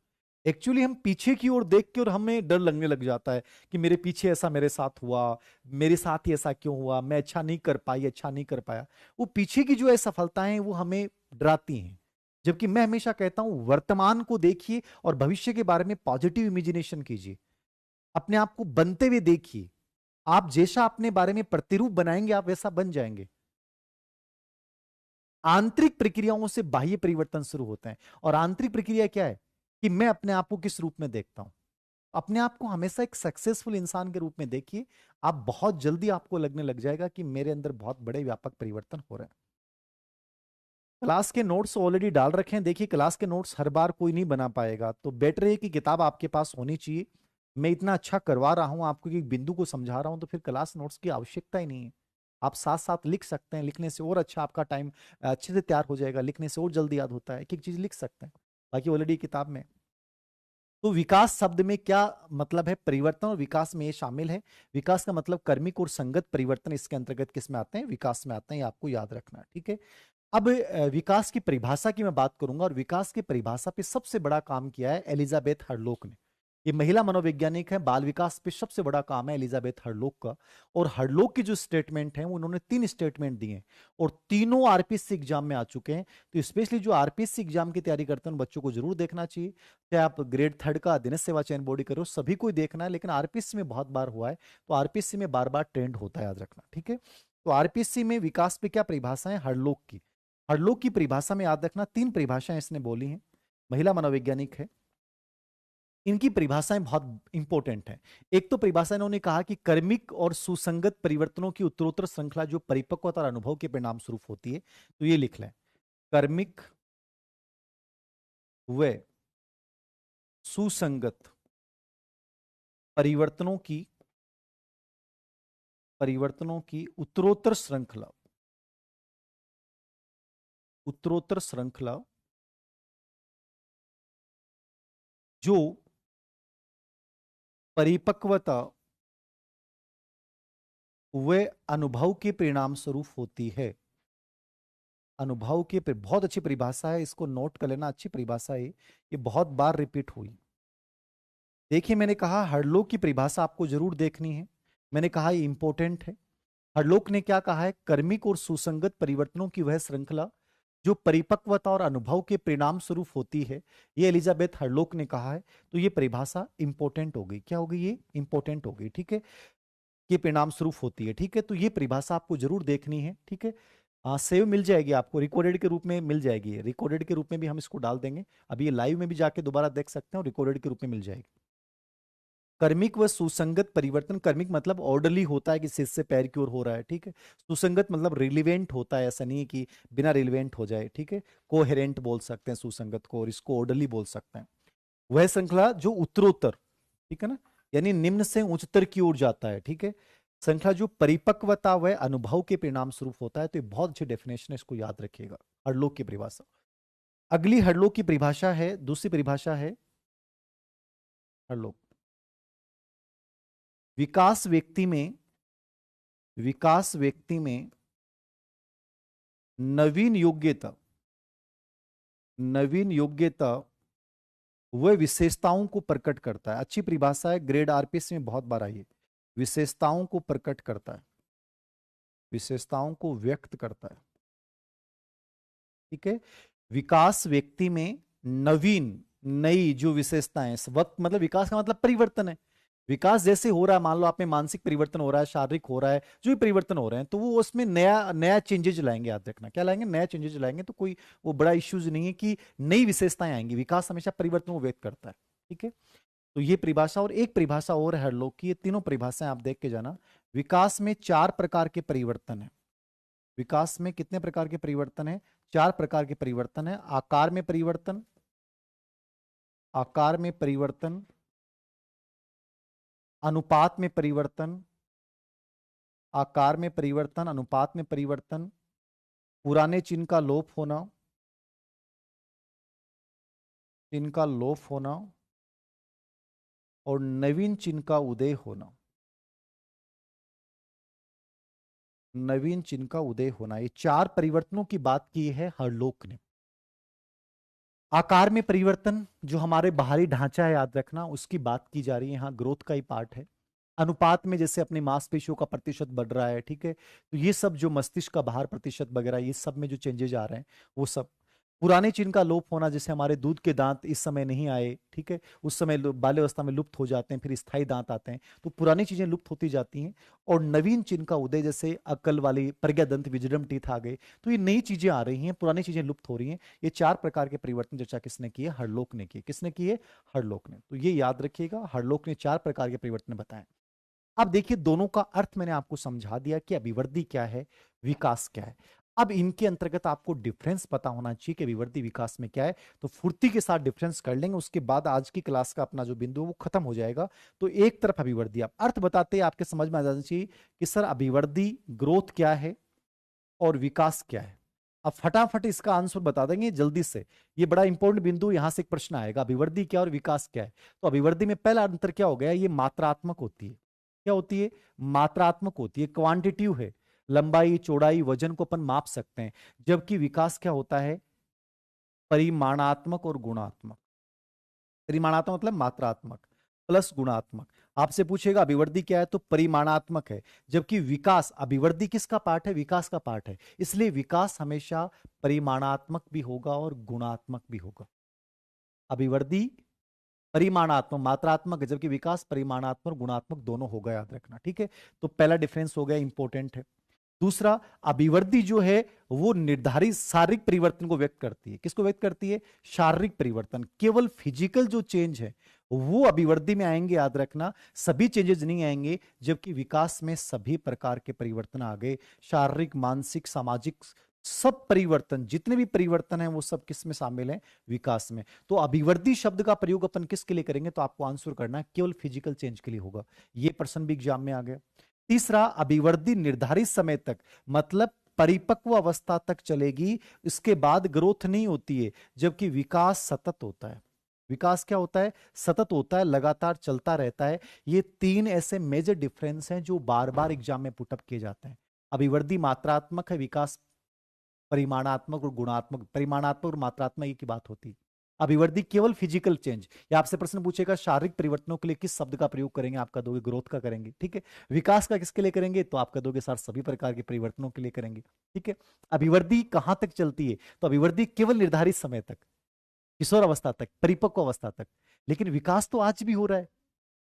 एक्चुअली हम पीछे की ओर देख के और हमें डर लगने लग जाता है कि मेरे पीछे ऐसा मेरे साथ हुआ, मेरे साथ ही ऐसा क्यों हुआ, मैं अच्छा नहीं कर पाई, अच्छा नहीं कर पाया। वो पीछे की जो है सफलताएं हैं वो हमें डराती हैं। जबकि मैं हमेशा कहता हूं वर्तमान को देखिए और भविष्य के बारे में पॉजिटिव इमेजिनेशन कीजिए, अपने आप को बनते हुए देखिए। आप जैसा अपने बारे में प्रतिरूप बनाएंगे आप वैसा बन जाएंगे। आंतरिक प्रक्रियाओं से बाह्य परिवर्तन शुरू होते हैं। और आंतरिक प्रक्रिया क्या है? कि मैं अपने आप को किस रूप में देखता हूं। अपने आप को हमेशा एक सक्सेसफुल इंसान के रूप में देखिए। आप बहुत जल्दी आपको लगने लग जाएगा कि मेरे अंदर बहुत बड़े व्यापक परिवर्तन हो रहे हैं। क्लास के नोट्स ऑलरेडी डाल रखे हैं। देखिए, क्लास के नोट्स हर बार कोई नहीं बना पाएगा, तो बेटर है कि किताब आपके पास होनी चाहिए। मैं इतना अच्छा करवा रहा हूं आपको, कि बिंदु को समझा रहा हूं, तो फिर क्लास नोट्स की आवश्यकता ही नहीं है। आप साथ साथ लिख सकते हैं, लिखने से और अच्छा आपका टाइम अच्छे से तैयार हो जाएगा, लिखने से और जल्दी याद होता है, एक एक चीज लिख सकते हैं, बाकी ऑलरेडी किताब में। तो विकास शब्द में क्या मतलब है? परिवर्तन, और विकास में ये शामिल है। विकास का मतलब कर्मिक और संगत परिवर्तन इसके अंतर्गत किस में आते हैं? विकास में आते हैं, ये आपको याद रखना है, ठीक है। अब विकास की परिभाषा की मैं बात करूंगा, और विकास की परिभाषा पे सबसे बड़ा काम किया है एलिजाबेथ हरलोक ने। ये महिला मनोवैज्ञानिक है, बाल विकास पे सबसे बड़ा काम है एलिजाबेथ हरलोक का। और हरलोक की जो स्टेटमेंट है, उन्होंने 3 स्टेटमेंट दिए हैं, और तीनों आरपीएससी एग्जाम में आ चुके हैं। तो स्पेशली जो आरपीएससी एग्जाम की तैयारी करते हैं उन बच्चों को जरूर देखना चाहिए। चाहे आप ग्रेड 3 का दिनेश सेवा चयन बोर्ड करो, सभी को ही देखना है, लेकिन आरपीएससी में बहुत बार हुआ है, तो आरपीएससी में बार बार ट्रेंड होता है, याद रखना, ठीक है। तो आरपीएससी में विकास पे क्या परिभाषा है हरलोक की? हरलोक की परिभाषा में याद रखना 3 परिभाषाएं इसने बोली हैं। महिला मनोवैज्ञानिक है, इनकी परिभाषाएं बहुत इंपॉर्टेंट हैं। एक तो परिभाषा इन्होंने कहा कि कर्मिक और सुसंगत परिवर्तनों की उत्तरोत्तर श्रृंखला जो परिपक्वता और अनुभव के परिणाम स्वरूप होती है। तो ये लिख लें, कर्मिक व सुसंगत परिवर्तनों की उत्तरोत्तर श्रृंखला जो परिपक्वता व अनुभव के परिणाम स्वरूप होती है। अनुभव के बहुत अच्छी परिभाषा है, इसको नोट कर लेना, अच्छी परिभाषा है, ये बहुत बार रिपीट हुई। देखिए, मैंने कहा हरलोक की परिभाषा आपको जरूर देखनी है, मैंने कहा ये इंपॉर्टेंट है। हरलोक ने क्या कहा है? कर्मिक और सुसंगत परिवर्तनों की वह श्रृंखला जो परिपक्वता और अनुभव के परिणाम स्वरूप होती है, ये एलिजाबेथ हरलोक ने कहा है। तो ये परिभाषा इंपॉर्टेंट हो गई। क्या हो गई? ये इंपॉर्टेंट हो गई, ठीक है, के परिणाम स्वरूप होती है, ठीक है। तो ये परिभाषा आपको जरूर देखनी है, ठीक है। सेव मिल जाएगी आपको, रिकॉर्डेड के रूप में मिल जाएगी, रिकॉर्डेड के रूप में भी हम इसको डाल देंगे। अभी ये लाइव में भी जाके दोबारा देख सकते हैं, और रिकॉर्डेड के रूप में मिल जाएगी। कर्मिक व सुसंगत परिवर्तन, कर्मिक मतलब ऑर्डरली होता है कि सिर से पैर की ओर हो रहा है, ठीक है। सुसंगत मतलब रिलीवेंट होता है, ऐसा नहीं है कि बिना रिलीवेंट हो जाए, ठीक है। कोहेरेंट बोल सकते हैं सुसंगत को, और इसको ऑर्डरली बोल सकते हैं। वह श्रृंखला जो उत्तरोत्तर, ठीक है ना, यानी निम्न से उच्चतर की ओर जाता है, ठीक है। श्रृंखला जो परिपक्वता व अनुभव के परिणाम स्वरूप होता है। तो ये बहुत अच्छी डेफिनेशन है, इसको याद रखिएगा। हडलोक की परिभाषा। अगली हडलोक की परिभाषा है, दूसरी परिभाषा है हडलोक। विकास व्यक्ति में नवीन योग्यता वह विशेषताओं को प्रकट करता है। अच्छी परिभाषा है, ग्रेड आरपीएस में बहुत बार आई है। विशेषताओं को प्रकट करता है, विशेषताओं को व्यक्त करता है। ठीक है। विकास व्यक्ति में नवीन नई जो विशेषताएं, वक्त मतलब विकास का मतलब परिवर्तन है। विकास जैसे हो रहा है, मान लो आप में मानसिक परिवर्तन हो रहा है, शारीरिक हो रहा है, जो भी परिवर्तन हो रहे हैं, तो वो उसमें नया नया चेंजेज लाएंगे। याद रखना, क्या लाएंगे? नया चेंजेज लाएंगे। तो कोई वो बड़ा इश्यूज नहीं है कि नई विशेषताएं आएंगी। विकास हमेशा परिवर्तन को व्यक्त करता है। ठीक है। तो ये परिभाषा, और एक परिभाषा और है हडलोक की। ये तीनों परिभाषाएं आप देख के जाना। विकास में 4 प्रकार के परिवर्तन है। विकास में कितने प्रकार के परिवर्तन है? 4 प्रकार के परिवर्तन है। आकार में परिवर्तन, आकार में परिवर्तन, अनुपात में परिवर्तन, आकार में परिवर्तन, अनुपात में परिवर्तन, पुराने चिन्ह का लोप होना, चिन्ह का लोप होना, और नवीन चिन्ह का उदय होना। नवीन चिन्ह का उदय होना, ये 4 परिवर्तनों की बात की है हडलोक ने। आकार में परिवर्तन जो हमारे बाहरी ढांचा है, याद रखना, उसकी बात की जा रही है। यहां ग्रोथ का ही पार्ट है। अनुपात में जैसे अपनी मांसपेशियों का प्रतिशत बढ़ रहा है। ठीक है। तो ये सब जो मस्तिष्क का बाहर प्रतिशत वगैरह, ये सब में जो चेंजेज आ रहे हैं वो सब। पुराने चिन्ह का लोप होना, जैसे हमारे दूध के दांत इस समय नहीं आए। ठीक है। उस समय बाल्यावस्था में लुप्त हो जाते हैं, फिर स्थायी दांत आते हैं, तो पुरानी चीजें लुप्त होती जाती हैं। और नवीन चिन्ह का उदय, जैसे अक्ल वाली प्रज्ञा दंत विजडम टीथ आ गए, तो ये नई चीजें आ रही हैं, पुरानी चीजें लुप्त हो रही हैं। ये 4 प्रकार के परिवर्तन चर्चा किसने की है? हडलोक ने की। किसने की है? हडलोक ने। तो ये याद रखिएगा, हडलोक ने 4 प्रकार के परिवर्तन बताए। अब देखिए, दोनों का अर्थ मैंने आपको समझा दिया कि अभिवृद्धि क्या है, विकास क्या है। अब इनके अंतर्गत आपको डिफरेंस पता होना चाहिए कि अभिवृद्धि विकास में क्या है। तो फुर्ती के साथ डिफरेंस कर लेंगे, उसके बाद आज की क्लास का अपना जो बिंदु है वो खत्म हो जाएगा। तो एक तरफ अभिवृद्धि, आप अर्थ बताते हैं, आपके समझ में आ जाना चाहिए कि सर अभिवृद्धि ग्रोथ क्या है और विकास क्या है। अब फटाफट इसका आंसर बता देंगे जल्दी से। ये बड़ा इंपॉर्टेंट बिंदु, यहां से एक प्रश्न आएगा, अभिवृद्धि क्या और विकास क्या है। तो अभिवृद्धि में पहला अंतर क्या हो गया? ये मात्रात्मक होती है। क्या होती है? मात्रात्मक होती है, क्वांटिटिव है। लंबाई, चौड़ाई, वजन को अपन माप सकते हैं। जबकि विकास क्या होता है? परिमाणात्मक और गुणात्मक। परिमाणात्मक मतलब मात्रात्मक प्लस गुणात्मक। आपसे पूछेगा अभिवृद्धि क्या है, तो परिमाणात्मक है। जबकि विकास, अभिवृद्धि किसका पार्ट है? विकास का पार्ट है। इसलिए विकास हमेशा परिमाणात्मक भी होगा और गुणात्मक भी होगा। अभिवृद्धि परिमाणात्मक, मात्रात्मक है, जबकि विकास परिमाणात्मक और गुणात्मक दोनों होगा। याद रखना। ठीक है। तो पहला डिफरेंस हो गया, इंपॉर्टेंट है। दूसरा, अभिवृद्धि जो है वो निर्धारित शारीरिक परिवर्तन को व्यक्त करती है। किसको व्यक्त करती है? शारीरिक परिवर्तन। केवल फिजिकल जो चेंज है वो अभिवृद्धि में आएंगे। याद रखना, सभी चेंजेस नहीं आएंगे। जबकि विकास में सभी प्रकार के परिवर्तन आ गए, शारीरिक, मानसिक, सामाजिक, सब परिवर्तन, जितने भी परिवर्तन हैं वो सब किस में शामिल हैं? विकास में। तो अभिवृद्धि शब्द का प्रयोग अपन किसके लिए करेंगे? तो आपको आंसर करना है केवल फिजिकल चेंज के लिए होगा। ये प्रश्न भी एग्जाम में आ गया। तीसरा, अभिवृद्धि निर्धारित समय तक, मतलब परिपक्व अवस्था तक चलेगी, इसके बाद ग्रोथ नहीं होती है। जबकि विकास सतत होता है। विकास क्या होता है? सतत होता है, लगातार चलता रहता है। ये 3 ऐसे मेजर डिफरेंस हैं जो बार बार एग्जाम में पुटअप किए जाते हैं। अभिवृद्धि मात्रात्मक है, विकास परिमाणात्मक और गुणात्मक। परिमाणात्मक और मात्रात्मक एक ही बात होती है। अभिवृद्धि केवल फिजिकल चेंज, या आपसे प्रश्न पूछेगा शारीरिक परिवर्तनों के लिए किस शब्द का प्रयोग करेंगे, आपका दोगे ग्रोथ का करेंगे। ठीक है। विकास का किसके लिए करेंगे? तो आपका दोगे सर सभी प्रकार के परिवर्तनों के लिए करेंगे। ठीक है। अभिवृद्धि कहां तक चलती है? तो अभिवृद्धि केवल निर्धारित समय तक, किशोर अवस्था तक, परिपक्व अवस्था तक। लेकिन विकास तो आज भी हो रहा है।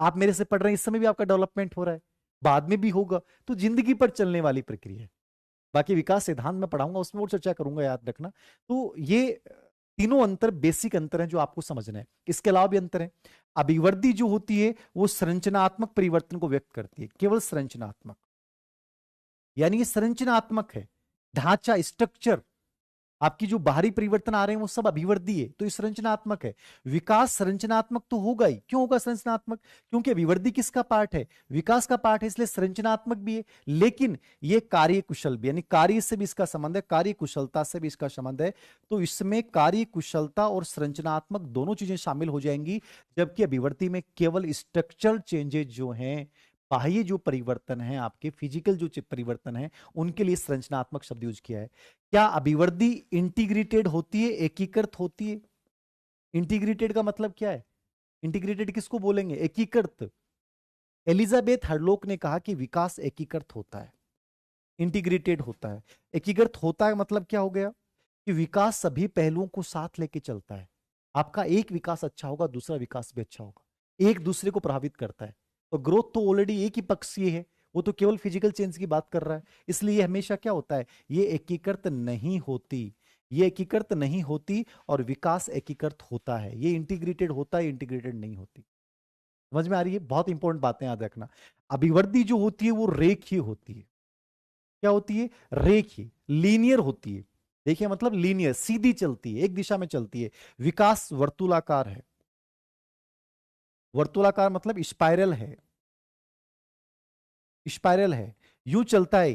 आप मेरे से पढ़ रहे हैं, इस समय भी आपका डेवलपमेंट हो रहा है, बाद में भी होगा। तो जिंदगी पर चलने वाली प्रक्रिया है। बाकी विकास सिद्धांत में पढ़ाऊंगा, उसमें और चर्चा करूंगा, याद रखना। तो ये तीनों अंतर बेसिक अंतर हैं जो आपको समझना है। इसके अलावा भी अंतर है। अभिवृद्धि जो होती है वो संरचनात्मक परिवर्तन को व्यक्त करती है, केवल संरचनात्मक, यानी ये संरचनात्मक है, ढांचा, स्ट्रक्चर। आपकी जो बाहरी परिवर्तन आ रहे हैं वो सब अभिवृद्धि है, तो ये संरचनात्मक है। विकास संरचनात्मक तो होगा ही। क्यों होगा संरचनात्मक? क्योंकि अभिवृद्धि किसका पार्ट है? विकास का पार्ट है, इसलिए संरचनात्मक भी है। लेकिन ये कार्य कुशल भी, यानी कार्य से भी इसका संबंध है, कार्य कुशलता से भी इसका संबंध है। तो इसमें कार्य कुशलता और संरचनात्मक दोनों चीजें शामिल हो जाएंगी, जबकि अभिवृद्धि में केवल स्ट्रक्चरल चेंजेस जो हैं, बाह्य जो परिवर्तन है, आपके फिजिकल जो परिवर्तन है, उनके लिए संरचनात्मक शब्द यूज किया है। क्या अभिवृद्धि इंटीग्रेटेड होती है, एकीकृत होती है? इंटीग्रेटेड का मतलब क्या है? इंटीग्रेटेड किसको बोलेंगे? एकीकृत। एलिजाबेथ हरलोक ने कहा कि विकास एकीकृत होता है, इंटीग्रेटेड होता है। एकीकृत होता है मतलब क्या हो गया? कि विकास सभी पहलुओं को साथ लेके चलता है। आपका एक विकास अच्छा होगा, दूसरा विकास भी अच्छा होगा, एक दूसरे को प्रभावित करता है। तो ग्रोथ तो ऑलरेडी एक ही पक्षीय है, वो तो केवल फिजिकल चेंज की बात कर रहा है। इसलिए ये हमेशा क्या होता है? ये एकीकृत नहीं होती, ये एकीकृत नहीं होती, और विकास एकीकृत होता है। ये इंटीग्रेटेड होता है, इंटीग्रेटेड नहीं होती। समझ में आ रही है? बहुत इंपॉर्टेंट बातें याद रखना। अभिवृद्धि जो होती है वो रेखीय होती है। क्या होती है? रेखीय, लीनियर होती है। देखिए मतलब लीनियर, सीधी चलती है, एक दिशा में चलती है। विकास वर्तुलाकार है। वर्तुलाकार मतलब स्पाइरल है, स्पाइरल है, यूं चलता है,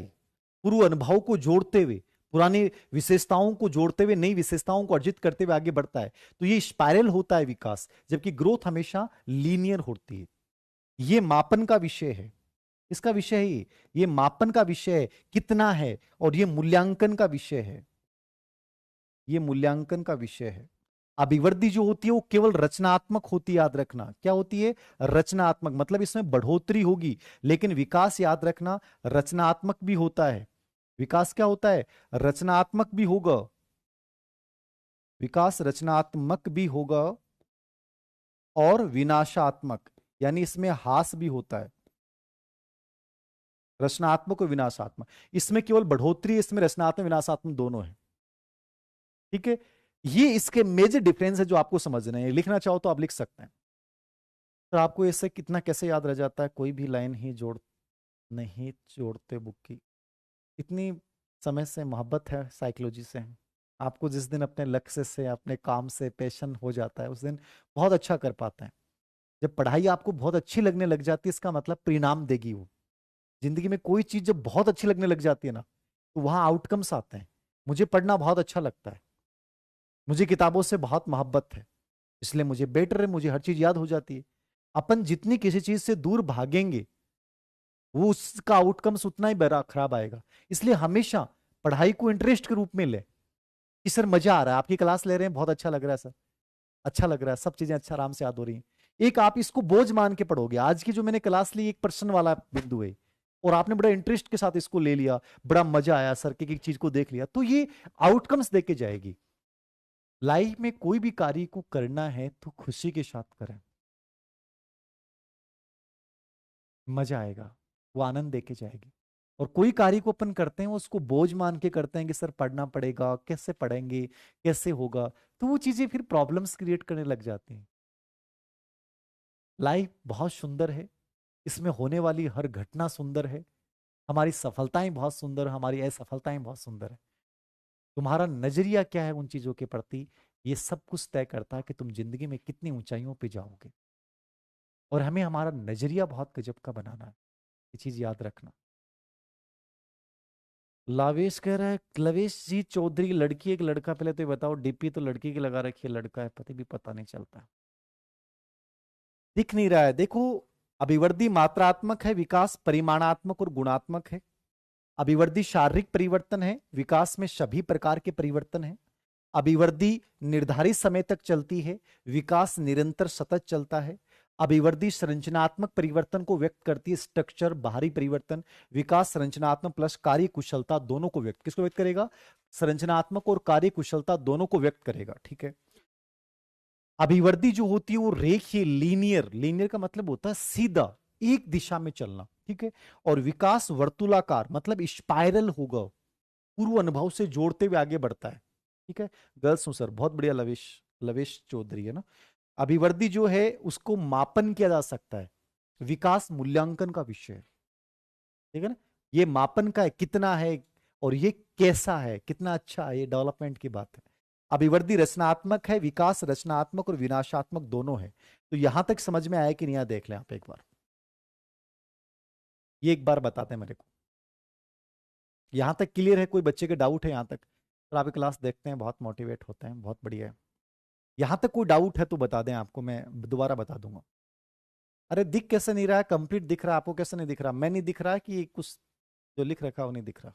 पूर्व अनुभव को जोड़ते हुए, पुरानी विशेषताओं को जोड़ते हुए नई विशेषताओं को अर्जित करते हुए आगे बढ़ता है। तो ये स्पाइरल होता है विकास, जबकि ग्रोथ हमेशा लीनियर होती है। ये मापन का विषय है। इसका विषय है ये मापन का विषय है, कितना है, और ये मूल्यांकन का विषय है। ये मूल्यांकन का विषय है। अभिवृद्धि जो होती है वो केवल रचनात्मक होती है, याद रखना। क्या होती है? रचनात्मक, मतलब इसमें बढ़ोतरी होगी। लेकिन विकास याद रखना रचनात्मक भी होता है। विकास क्या होता है? रचनात्मक भी होगा। विकास रचनात्मक भी होगा और विनाशात्मक, यानी इसमें हास भी होता है। रचनात्मक और विनाशात्मक, इसमें केवल बढ़ोतरी, इसमें रचनात्मक विनाशात्मक दोनों है। ठीक है, ये इसके मेजर डिफरेंस है जो आपको समझना है। लिखना चाहो तो आप लिख सकते हैं। तो आपको इससे कितना कैसे याद रह जाता है? कोई भी लाइन ही नहीं जोड़ते बुक की। इतनी समय से मोहब्बत है साइकोलॉजी से। आपको जिस दिन अपने लक्ष्य से, अपने काम से पैशन हो जाता है, उस दिन बहुत अच्छा कर पाते हैं। जब पढ़ाई आपको बहुत अच्छी लगने लग जाती है, इसका मतलब परिणाम देगी वो। जिंदगी में कोई चीज जब बहुत अच्छी लगने लग जाती है ना, तो वहां आउटकम्स आते हैं। मुझे पढ़ना बहुत अच्छा लगता है, मुझे किताबों से बहुत मोहब्बत है, इसलिए मुझे बेटर है, मुझे हर चीज याद हो जाती है। अपन जितनी किसी चीज से दूर भागेंगे, वो उसका आउटकम्स उतना ही बड़ा खराब आएगा। इसलिए हमेशा पढ़ाई को इंटरेस्ट के रूप में ले, कि सर मजा आ रहा है, आपकी क्लास ले रहे हैं, बहुत अच्छा लग रहा है सर, अच्छा लग रहा है, सब चीजें अच्छा आराम से याद हो रही हैं। एक आप इसको बोझ मान के पढ़ोगे। आज की जो मैंने क्लास ली, 1% वाला बिंदु है, और आपने बड़ा इंटरेस्ट के साथ इसको ले लिया, बड़ा मजा आया, सर की एक चीज को देख लिया, तो ये आउटकम्स देके जाएगी। लाइफ में कोई भी कार्य को करना है तो खुशी के साथ करें, मजा आएगा, वो आनंद देके जाएगी। और कोई कार्य को अपन करते हैं, वो उसको बोझ मान के करते हैं कि सर पढ़ना पड़ेगा, कैसे पढ़ेंगे, कैसे होगा, तो वो चीजें फिर प्रॉब्लम्स क्रिएट करने लग जाती हैं। लाइफ बहुत सुंदर है, इसमें होने वाली हर घटना सुंदर है, हमारी सफलताएं बहुत सुंदर, हमारी असफलताएं बहुत सुंदर है। तुम्हारा नजरिया क्या है उन चीजों के प्रति, ये सब कुछ तय करता है कि तुम जिंदगी में कितनी ऊंचाइयों पे जाओगे। और हमें हमारा नजरिया बहुत गजब का बनाना है, ये चीज याद रखना। लावेश कह रहा है, लवेश जी चौधरी, लड़की एक लड़का, पहले तो ये बताओ, डीपी तो लड़की की लगा रखी है, लड़का है पति भी पता नहीं चलता, दिख नहीं रहा है। देखो, अभिवृद्धि मात्रात्मक है, विकास परिमाणात्मक और गुणात्मक है। अभिवृद्धि शारीरिक परिवर्तन है, विकास में सभी प्रकार के परिवर्तन है। अभिवृद्धि निर्धारित समय तक चलती है, विकास निरंतर सतत चलता है। अभिवृद्धि संरचनात्मक परिवर्तन को व्यक्त करती है, स्ट्रक्चर बाहरी परिवर्तन। विकास संरचनात्मक प्लस कार्य कुशलता दोनों को व्यक्त, किसको व्यक्त करेगा? संरचनात्मक और कार्य कुशलता दोनों को व्यक्त करेगा। ठीक है, अभिवृद्धि जो होती है वो रेखीय, लीनियर, लीनियर का मतलब होता है सीधा, एक दिशा में चलना। ठीक है, और विकास वर्तुलाकार मतलब स्पाइरल होगा, पूर्व अनुभव से जोड़ते हुए आगे बढ़ता है। ठीक है, गर्ल्स हूं सर, बहुत बढ़िया। लवेश, लवेश चौधरी है ना। अभिवृद्धि जो है उसको मापन किया जा सकता है, विकास मूल्यांकन का विषय है। ठीक है ना, ये मापन का है, कितना है, और ये कैसा है, कितना अच्छा है, ये डेवलपमेंट की बात है। अभिवृद्धि रचनात्मक है, विकास रचनात्मक और विनाशात्मक दोनों है। तो यहां तक समझ में आया कि नहीं, यहां देख लें आप एक बार, ये एक बार बताते हैं मेरे को, यहां तक क्लियर है? कोई बच्चे के डाउट है यहां तक? तो आप क्लास देखते हैं, बहुत मोटिवेट होते हैं, बहुत बढ़िया है। यहां तक कोई डाउट है तो बता दें, आपको मैं दोबारा बता दूंगा। अरे दिख कैसे नहीं रहा है? कंप्लीट दिख रहा है आपको, कैसे नहीं दिख रहा? मैं नहीं दिख रहा है कि कुछ जो लिख रखा है वो नहीं दिख रहा?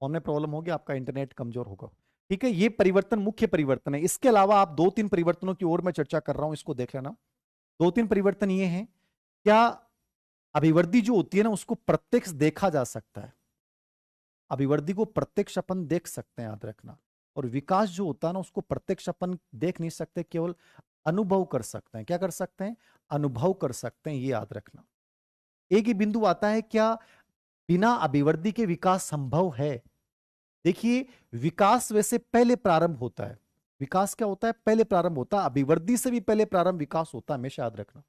फोन में प्रॉब्लम होगी, आपका इंटरनेट कमजोर होगा। ठीक है, ये परिवर्तन मुख्य परिवर्तन है। इसके अलावा आप दो तीन परिवर्तनों की ओर मैं चर्चा कर रहा हूं, इसको देख लेना। दो तीन परिवर्तन ये हैं, क्या अभिवृद्धि जो होती है ना उसको प्रत्यक्ष देखा जा सकता है, अभिवृद्धि को प्रत्यक्ष अपन देख सकते हैं, याद रखना। और विकास जो होता है ना उसको प्रत्यक्ष अपन देख नहीं सकते, केवल अनुभव कर सकते हैं। क्या कर सकते हैं? अनुभव कर सकते हैं, ये याद रखना। एक ही बिंदु आता है, क्या बिना अभिवृद्धि के विकास संभव है? देखिए, विकास वैसे पहले प्रारंभ होता है। विकास क्या होता है? पहले प्रारंभ होता है। अभिवृद्धि से भी पहले प्रारंभ विकास होता है, हमेशा याद रखना।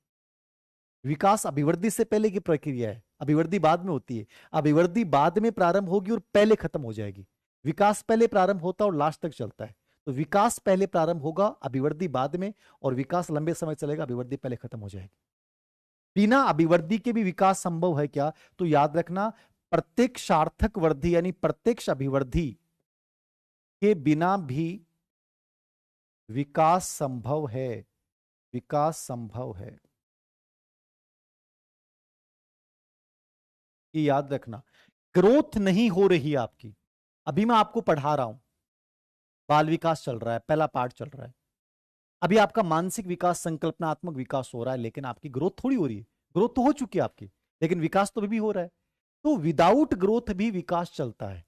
विकास अभिवृद्धि से पहले की प्रक्रिया है, अभिवृद्धि बाद में होती है। अभिवृद्धि बाद में प्रारंभ होगी और पहले खत्म हो जाएगी। विकास पहले प्रारंभ होता है और लास्ट तक चलता है। तो विकास पहले प्रारंभ होगा, अभिवृद्धि बाद में, और विकास लंबे समय चलेगा, अभिवृद्धि पहले खत्म हो जाएगी। बिना अभिवृद्धि के भी विकास संभव है क्या? तो याद रखना, प्रत्यक्ष सार्थक वृद्धि यानी प्रत्यक्ष अभिवृद्धि के बिना भी विकास संभव है। विकास संभव है, ये याद रखना। ग्रोथ नहीं हो रही आपकी। अभी मैं आपको पढ़ा रहा हूं, बाल विकास चल रहा है, पहला पार्ट चल रहा है। अभी आपका मानसिक विकास, संकल्पनात्मक विकास हो रहा है, लेकिन आपकी ग्रोथ थोड़ी हो रही है। ग्रोथ तो हो चुकी है आपकी, लेकिन विकास तो अभी भी हो रहा है। तो विदाउट ग्रोथ भी विकास चलता है,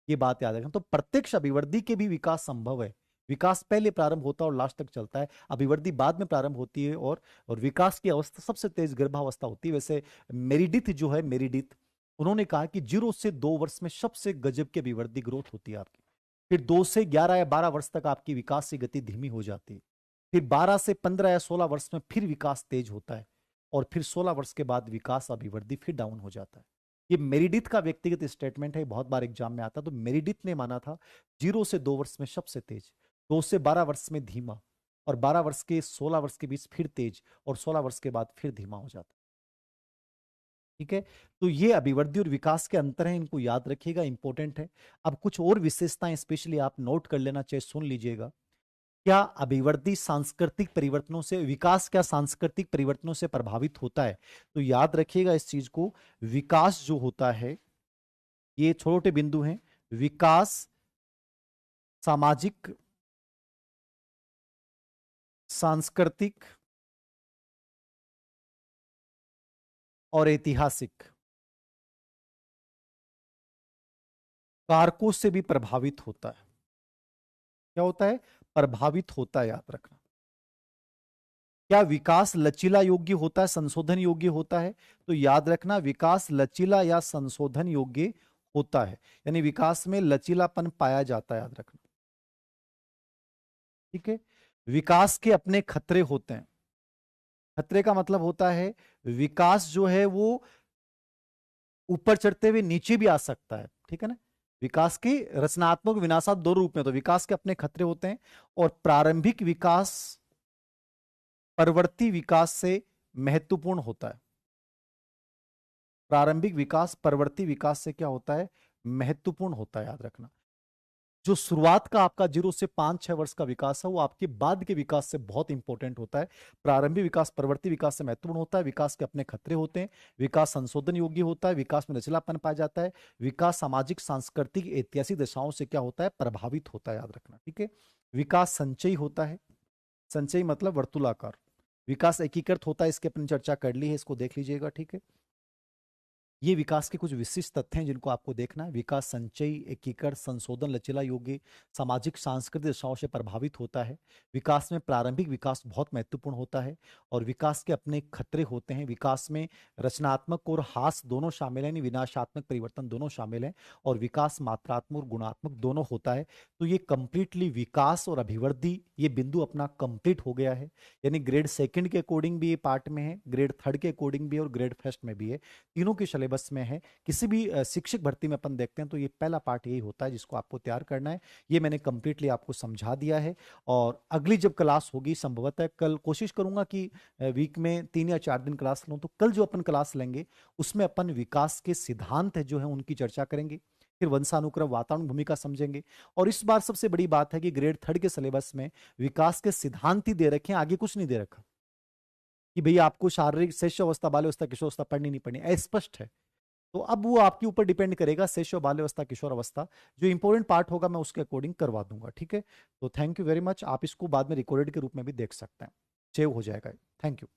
ये बात याद रखना। तो प्रत्यक्ष अभिवृद्धि के भी विकास संभव है। विकास पहले प्रारंभ होता है और लास्ट तक चलता है, अभिवृद्धि बाद में प्रारंभ होती है, और विकास की अवस्था सबसे तेज गर्भावस्था होती है। वैसे मेरिडिथ जो है, मेरिडिथ, उन्होंने कहा कि 0 से 2 वर्ष में सबसे गजब की अभिवृद्धि ग्रोथ होती है आपकी। फिर 2 से 11 या 12 वर्ष तक आपकी विकास की गति धीमी हो जाती है। फिर 12 से 15 या 16 वर्ष में फिर विकास तेज होता है, और फिर 16 वर्ष के बाद विकास अभिवृद्धि फिर डाउन हो जाता है। ये मेरिडिथ का व्यक्तिगत स्टेटमेंट है, बहुत बार एग्जाम में आता है। तो मेरिडिथ ने माना था 0 से 2 वर्ष में सबसे तेज, 2 से 12 वर्ष में धीमा, और 12 वर्ष के 16 वर्ष के बीच फिर तेज, और 16 वर्ष के बाद फिर धीमा हो जाता है। ठीक है, तो ये अभिवृद्धि और विकास के अंतर हैं, इनको याद रखिएगा, इंपॉर्टेंट है। अब कुछ और विशेषताएं स्पेशली आप नोट कर लेना, चाहे सुन लीजिएगा। क्या अभिवृद्धि सांस्कृतिक परिवर्तनों से, विकास क्या सांस्कृतिक परिवर्तनों से प्रभावित होता है? तो याद रखिएगा इस चीज को, विकास जो होता है, ये छोटे बिंदु हैं। विकास सामाजिक, सांस्कृतिक और ऐतिहासिक कारकों से भी प्रभावित होता है। क्या होता है? प्रभावित होता है, याद रखना। क्या विकास लचीला योग्य होता है, संशोधन योग्य होता है? तो याद रखना, विकास लचीला या संशोधन योग्य होता है, यानी विकास में लचीलापन पाया जाता है, याद रखना। ठीक है, विकास के अपने खतरे होते हैं। खतरे का मतलब होता है, विकास जो है वो ऊपर चढ़ते हुए नीचे भी आ सकता है। ठीक है ना, विकास के रचनात्मक विनाशात्मक दो रूप में, तो विकास के अपने खतरे होते हैं। और प्रारंभिक विकास परवर्ती विकास से महत्वपूर्ण होता है। प्रारंभिक विकास परवर्ती विकास से क्या होता है? महत्वपूर्ण होता है, याद रखना। जो शुरुआत का आपका 0 से 5-6 वर्ष का विकास है, वो आपके बाद के विकास से बहुत इंपॉर्टेंट होता है। प्रारंभिक विकास परवर्ती विकास से महत्वपूर्ण होता है। विकास के अपने खतरे होते हैं। विकास संशोधन योग्य होता है। विकास में लचीलापन पाया जाता है। विकास सामाजिक, सांस्कृतिक, ऐतिहासिक दशाओं से क्या होता है? प्रभावित होता है, याद रखना। ठीक है, विकास संचयी होता है। संचयी मतलब वर्तुलाकार। विकास एकीकृत होता है, इसकी अपनी चर्चा कर ली है, इसको देख लीजिएगा। ठीक है, ये विकास के कुछ विशिष्ट तथ्य हैं जिनको आपको देखना है। विकास संचयी, एकीकरण, संशोधन, लचीला योग्य, सामाजिक सांस्कृतिक दशाओं से प्रभावित होता है। विकास में प्रारंभिक विकास बहुत महत्वपूर्ण होता है, और विकास के अपने खतरे होते हैं। विकास में रचनात्मक और हास दोनों शामिल हैं, यानी विनाशात्मक परिवर्तन दोनों शामिल हैं। और विकास मात्रात्मक और गुणात्मक दोनों होता है। तो ये कंप्लीटली विकास और अभिवृद्धि, ये बिंदु अपना कंप्लीट हो गया है। यानी ग्रेड सेकंड के अकॉर्डिंग भी ये पार्ट में है, ग्रेड थर्ड के अकॉर्डिंग भी है, और ग्रेड फर्स्ट में भी है। तीनों के सिलेबस सिलेबस में है। किसी भी शिक्षक भर्ती में अपन देखते हैं तो ये पहला पार्ट यही होता है जिसको आपको तैयार करना है। ये मैंने कंप्लीटली आपको समझा दिया है। और अगली जब क्लास होगी, संभवतः कल कोशिश करूंगा कि वीक में 3 या 4 दिन क्लास लूँ, तो कल जो अपन क्लास लेंगे उसमें अपन विकास के सिद्धांत है जो है उनकी चर्चा करेंगे, फिर वंशानुक्रम, वातावरण, भूमिका समझेंगे। और इस बार सबसे बड़ी बात है कि ग्रेड 3 के सिलेबस में विकास के सिद्धांत ही दे रखे हैं, आगे कुछ नहीं दे रखा कि भैया आपको शारीरिक शिशु बाल अवस्था किशोर अवस्था पढ़नी नहीं पढ़नी, स्पष्ट है। तो अब वो आपके ऊपर डिपेंड करेगा, शिशु बाल अवस्था किशोर अवस्था जो इंपॉर्टेंट पार्ट होगा मैं उसके अकॉर्डिंग करवा दूंगा, ठीक है। तो थैंक यू वेरी मच। आप इसको बाद में रिकॉर्डेड के रूप में भी देख सकते हैं, सेव हो जाएगा। Thank you.